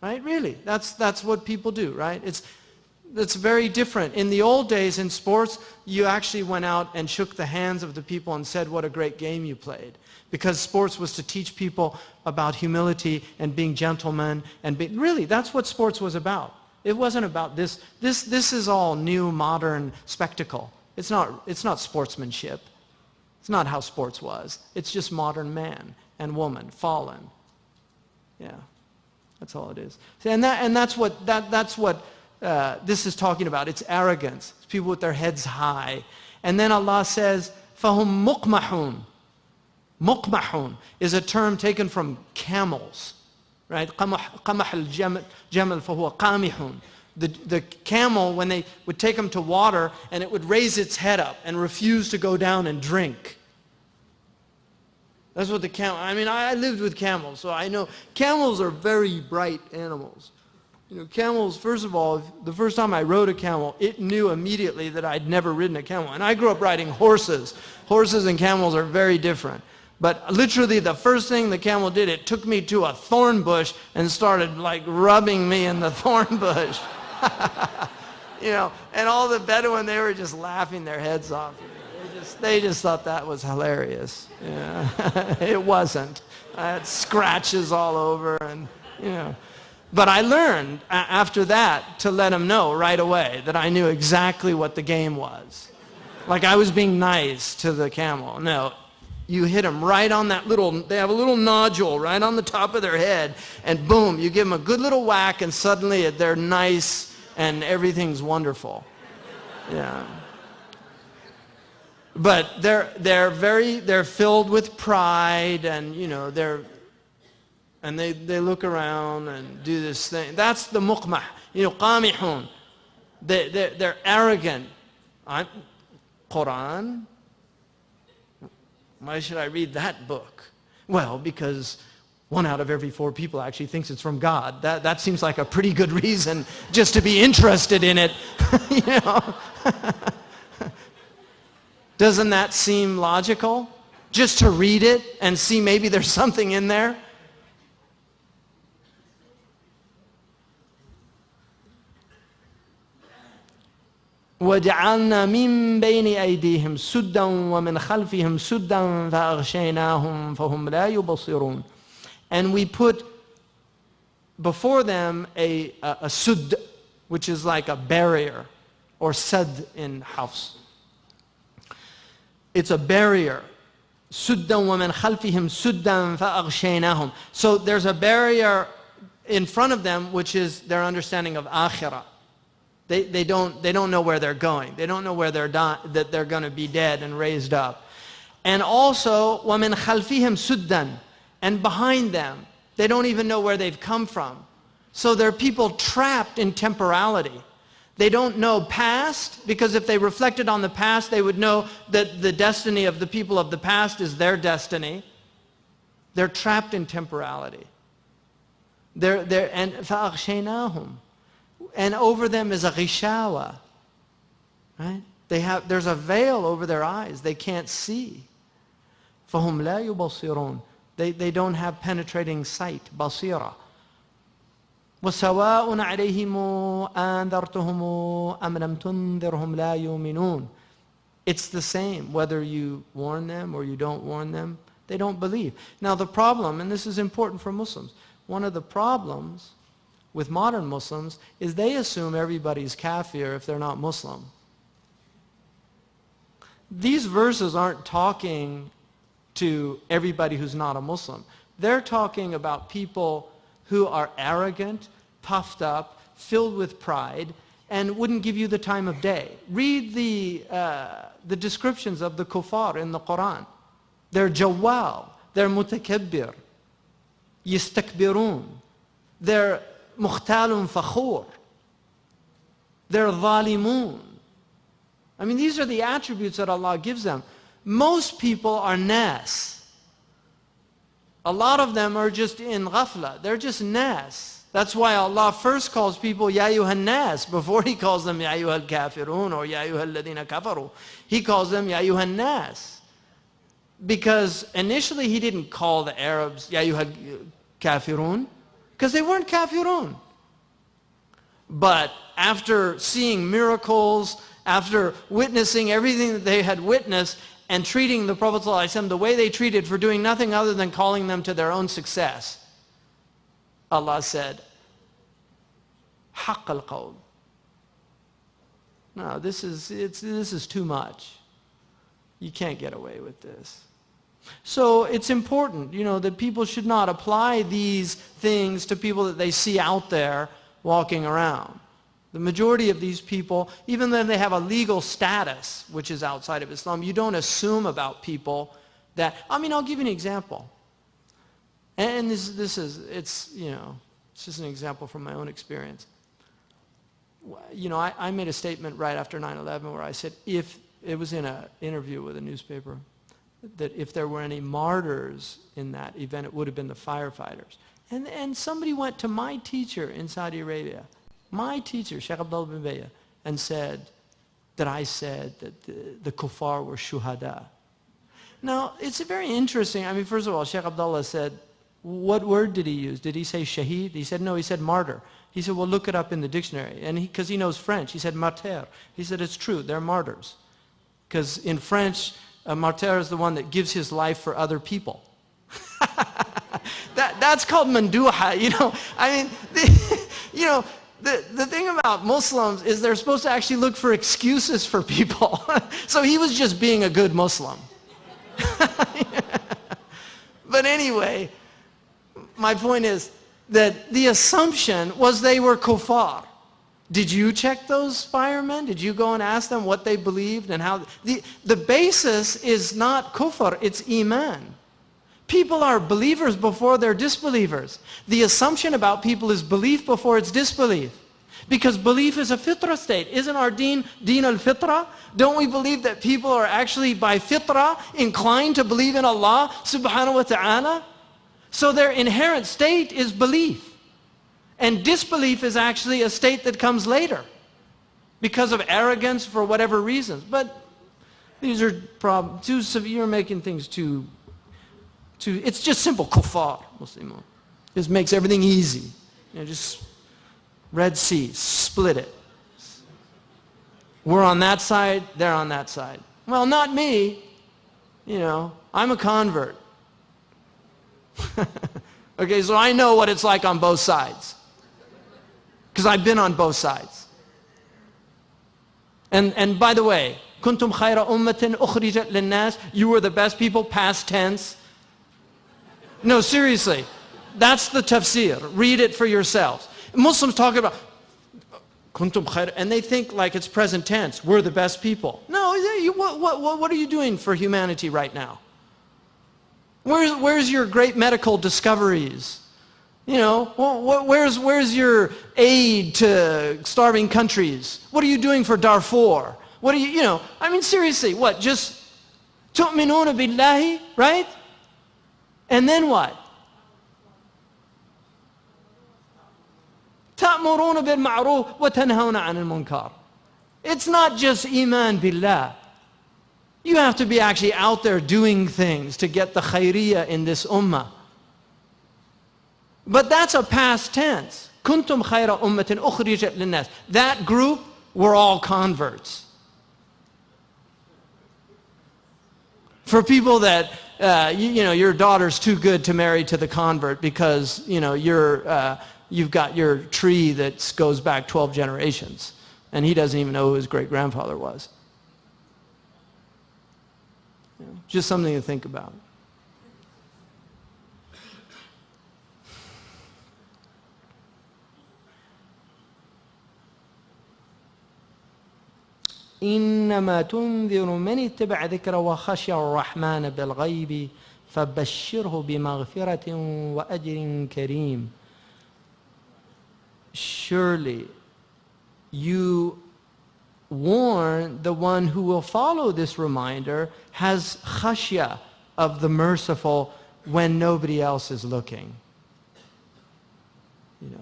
right? Really, that's what people do, right? It's very different. In the old days in sports, you actually went out and shook the hands of the people and said what a great game you played. Because sports was to teach people about humility and being gentlemen. Really, that's what sports was about. It wasn't about this. This is all new, modern spectacle. It's not sportsmanship. It's not how sports was. It's just modern man and woman, fallen. Yeah, that's all it is. And that's what this is talking about. It's arrogance. It's people with their heads high. And then Allah says, فَهُمْ مُقْمَحُونَ. Muqmahun is a term taken from camels, right? قَمَحَ الْجَمَلْ فَهُوَ قَامِحٌ. The camel, when they would take them to water, and it would raise its head up and refuse to go down and drink. That's what the camel, I lived with camels, so I know camels are very bright animals. Camels, first of all, the first time I rode a camel, it knew immediately that I'd never ridden a camel. And I grew up riding horses. Horses and camels are very different. But literally the first thing the camel did, it took me to a thorn bush and started like rubbing me in the thorn bush. And all the Bedouin, they were just laughing their heads off. They just thought that was hilarious. It wasn't. I had scratches all over, and But I learned after that to let them know right away that I knew exactly what the game was. Like I was being nice to the camel. No, you hit them right on that they have a little nodule right on the top of their head, and boom, you give them a good little whack, and suddenly they're nice and everything's wonderful. Yeah. But they're filled with pride, and And they look around and do this thing. That's the muqmah. Qamihun. They're arrogant. Qur'an? Why should I read that book? Well, because 1 out of every 4 people actually thinks it's from God. That seems like a pretty good reason just to be interested in it. Doesn't that seem logical? Just to read it and see maybe there's something in there? وَجَعَلْنَا مِن بَيْنِ أَيْدِيهِمْ سُدًّا وَمِنْ خَلْفِهِمْ سُدًّا فَأَغْشَيْنَاهُمْ فَهُمْ لَا يُبْصِرُونَ. And we put before them a sud, which is like a barrier, or sad in Hafs. It's a barrier. سُدًّا وَمِنْ خَلْفِهِمْ سُدًّا فَأَغْشَيْنَاهُم. So there's a barrier in front of them, which is their understanding of akhirah. They don't know where they're going. They don't know where that they're going to be dead and raised up. And also, وَمِنْ خَلْفِهِمْ سُدًّا. And behind them, they don't even know where they've come from. So they're people trapped in temporality. They don't know past, because if they reflected on the past, they would know that the destiny of the people of the past is their destiny. They're trapped in temporality. And فَأَغْشَيْنَاهُمْ. And over them is a ghishawa. Right? There's a veil over their eyes. They can't see. فَهُمْ لَا يُبَصِرُونَ. They don't have penetrating sight, basira. وَسَوَاءٌ عَلَيْهِمْ أَنذَرْتُهُمْ أَمْ لَمْ تُنذِرْهُمْ لَا يُؤْمِنُونَ. It's the same whether you warn them or you don't warn them. They don't believe. Now the problem, and this is important for Muslims, one of the problems with modern Muslims is they assume everybody's kafir if they're not Muslim. These verses aren't talking to everybody who's not a Muslim. They're talking about people who are arrogant, puffed up, filled with pride, and wouldn't give you the time of day. Read the descriptions of the kuffar in the Qur'an. They're jawwal, they're mutakabbir, yistakbirun, they're mukhtalun fakhur, they're zalimun. I mean, these are the attributes that Allah gives them. Most people are nas. A lot of them are just in ghafla. They're just nas. That's why Allah first calls people Ya ayyuhan nas before He calls them Ya ayyuhal kafirun or Ya ayyuhal ladina kafaru. He calls them Ya ayyuhan nas. Because initially He didn't call the Arabs Ya ayyuhal kafirun because they weren't kafirun. But after seeing miracles, after witnessing everything that they had witnessed, and treating the Prophet ﷺ the way they treated for doing nothing other than calling them to their own success, Allah said, حق القول. No, this is too much. You can't get away with this. So it's important, that people should not apply these things to people that they see out there walking around. The majority of these people, even though they have a legal status, which is outside of Islam, you don't assume about people that, I'll give you an example. And it's just an example from my own experience. I made a statement right after 9/11 where I said, if it was in an interview with a newspaper, that if there were any martyrs in that event, it would have been the firefighters. And somebody went to my teacher in Saudi Arabia, my teacher, Sheikh Abdullah bin Bayya, and said that I said that the kuffar were shuhada. Now, it's very interesting. First of all, Sheikh Abdullah said, what word did he use? Did he say shaheed? He said, no, he said martyr. He said, well, look it up in the dictionary. And because he knows French, he said martyr. He said, it's true, they're martyrs. Because in French, a martyr is the one that gives his life for other people. That's called manduha, The thing about Muslims is they're supposed to actually look for excuses for people. So he was just being a good Muslim. But anyway, my point is that the assumption was they were kuffar. Did you check those firemen? Did you go and ask them what they believed and how? The basis is not kufr, it's iman. People are believers before they're disbelievers. The assumption about people is belief before it's disbelief. Because belief is a fitra state. Isn't our deen al-fitra? Don't we believe that people are actually by fitra inclined to believe in Allah subhanahu wa ta'ala? So their inherent state is belief. And disbelief is actually a state that comes later because of arrogance for whatever reasons. But these are too severe, you're making things too, it's just simple kuffar, Muslimun. Just makes everything easy. Just Red Sea, split it. We're on that side, they're on that side. Well, not me. I'm a convert. Okay, so I know what it's like on both sides. Because I've been on both sides. And by the way, kuntum khayra ummatin ukhrijat linnas, you were the best people, past tense. No, seriously. That's the tafsir. Read it for yourselves. Muslims talk about kuntum khayra, and they think like it's present tense. We're the best people. No, what are you doing for humanity right now? Where's your great medical discoveries? Where's your aid to starving countries? What are you doing for Darfur? What are you, I mean, seriously, what? Just tu'minuna billahi, right? And then what? Ta'muruna bil ma'ruf wa tanhawna 'anil munkar. It's not just iman billah. You have to be actually out there doing things to get the khayriyah in this ummah. But that's a past tense. Kuntum khayra ummatin ukhrijat linnas. That group were all converts. For people that your daughter's too good to marry to the convert because you've got your tree that goes back 12 generations, and he doesn't even know who his great grandfather was. Just something to think about. إنما تنذر من اتبع ذكر وخشي الرحمن بالغيب فبشره بمغفرة وأجر كريم. Surely you warn the one who will follow this reminder, has khashya of the merciful when nobody else is looking.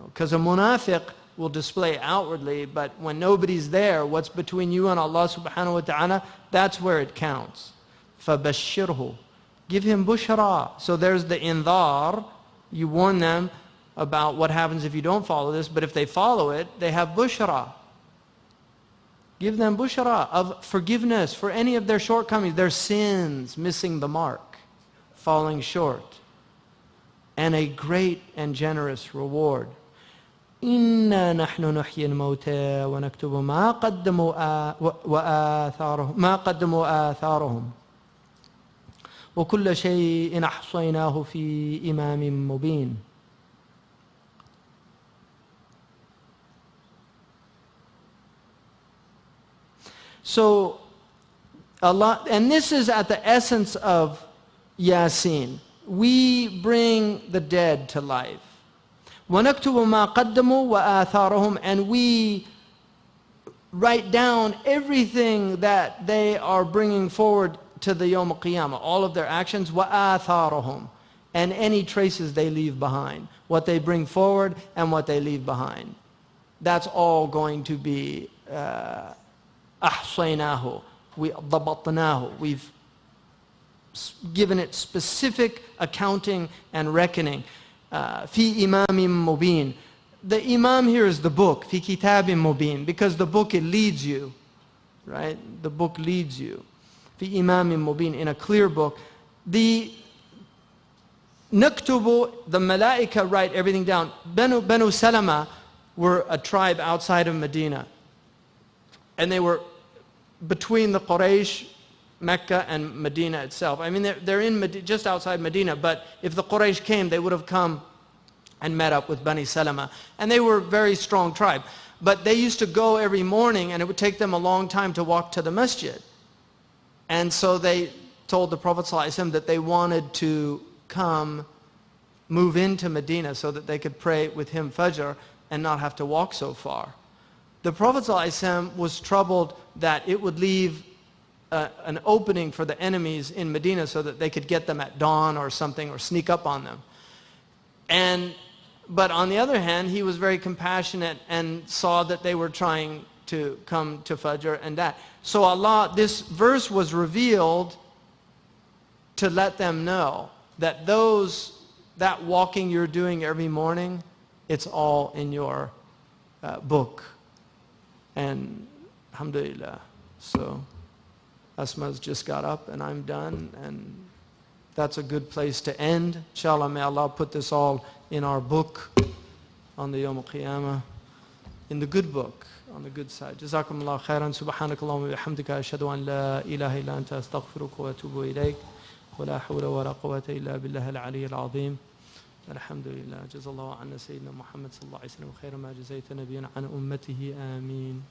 Because a munafiq will display outwardly, but when nobody's there, what's between you and Allah subhanahu wa ta'ala, that's where it counts. فَبَشِّرْهُ. Give him bushra. So there's the indhar. You warn them about what happens if you don't follow this, but if they follow it, they have bushra. Give them bushra of forgiveness for any of their shortcomings, their sins, missing the mark, falling short, and a great and generous reward. إِنَّا نَحْنُ نُحْيِي الْمَوْتَى وَنَكْتُبُ مَا قَدَّمُوا آثَارُهُمْ وَكُلَّ شَيْءٍ أَحْصَيْنَاهُ فِي إِمَامٍ مُبِينٍ. So Allah, and this is at the essence of Yasin. We bring the dead to life. وَنَكْتُبُ مَا قَدَّمُوا وَآثَارُهُمْ. And we write down everything that they are bringing forward to the Yawm al-Qiyamah, all of their actions, وَآثَارُهُمْ, and any traces they leave behind, what they bring forward and what they leave behind. That's all going to be أحصيناه, ضبطناه. We've given it specific accounting and reckoning. في إمام مبين. The imam here is the book, في كتاب مبين, because the book, it leads you, right? The book leads you. في إمام مبين, in a clear book. The نكتب, the malaika write everything down. Banu Salama were a tribe outside of Medina. And they were between the Quraysh, Mecca, and Medina itself. I mean, they're in just outside Medina, but if the Quraysh came, they would have come and met up with Bani Salama. And they were a very strong tribe. But they used to go every morning, and it would take them a long time to walk to the masjid. And so they told the Prophet ﷺ that they wanted to move into Medina so that they could pray with him Fajr and not have to walk so far. The Prophet ﷺ was troubled that it would leave an opening for the enemies in Medina so that they could get them at dawn or something or sneak up on them. But on the other hand, he was very compassionate and saw that they were trying to come to Fajr and that. So Allah, this verse was revealed to let them know that that walking you're doing every morning, it's all in your book. And alhamdulillah. So Asma's just got up and I'm done, and that's a good place to end. Inshallah, may Allah put this all in our book on the Yawm al-Qiyamah, in the good book, on the good side. Jazakumullah khairan. Subhanakallahumma wa bihamdika ashhadu an la ilaha illa anta astaghfiruka wa atubu ilayk. Wa la hawla wa la quwwata illa billahi al-ali al-azim. Alhamdulillah. Jazallahu anna Sayyidina Muhammad sallallahu alayhi wa sallam khairan ma jazayta nabiyyan an ummatihi. Ameen.